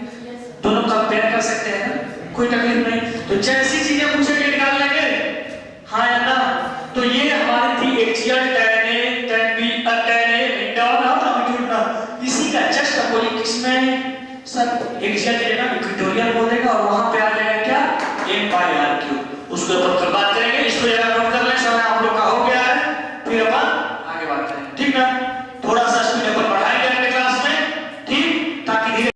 दोनों कंपेयर कर सकते हैं ना, कोई तकलीफ नहीं। तो जैसी चीजें पूछेंगे निकाल लेंगे, हाँ या ना। तो ये हमारी थी axial tan A tan B tan A down out amplitude ना, इसी का जस्ट अपोजिट किसमें सर एक्सियल के ना इक्वेटोरियल बोल देगा और वहां पे आ जाएगा क्या m by r क्यूब, उसके ऊपर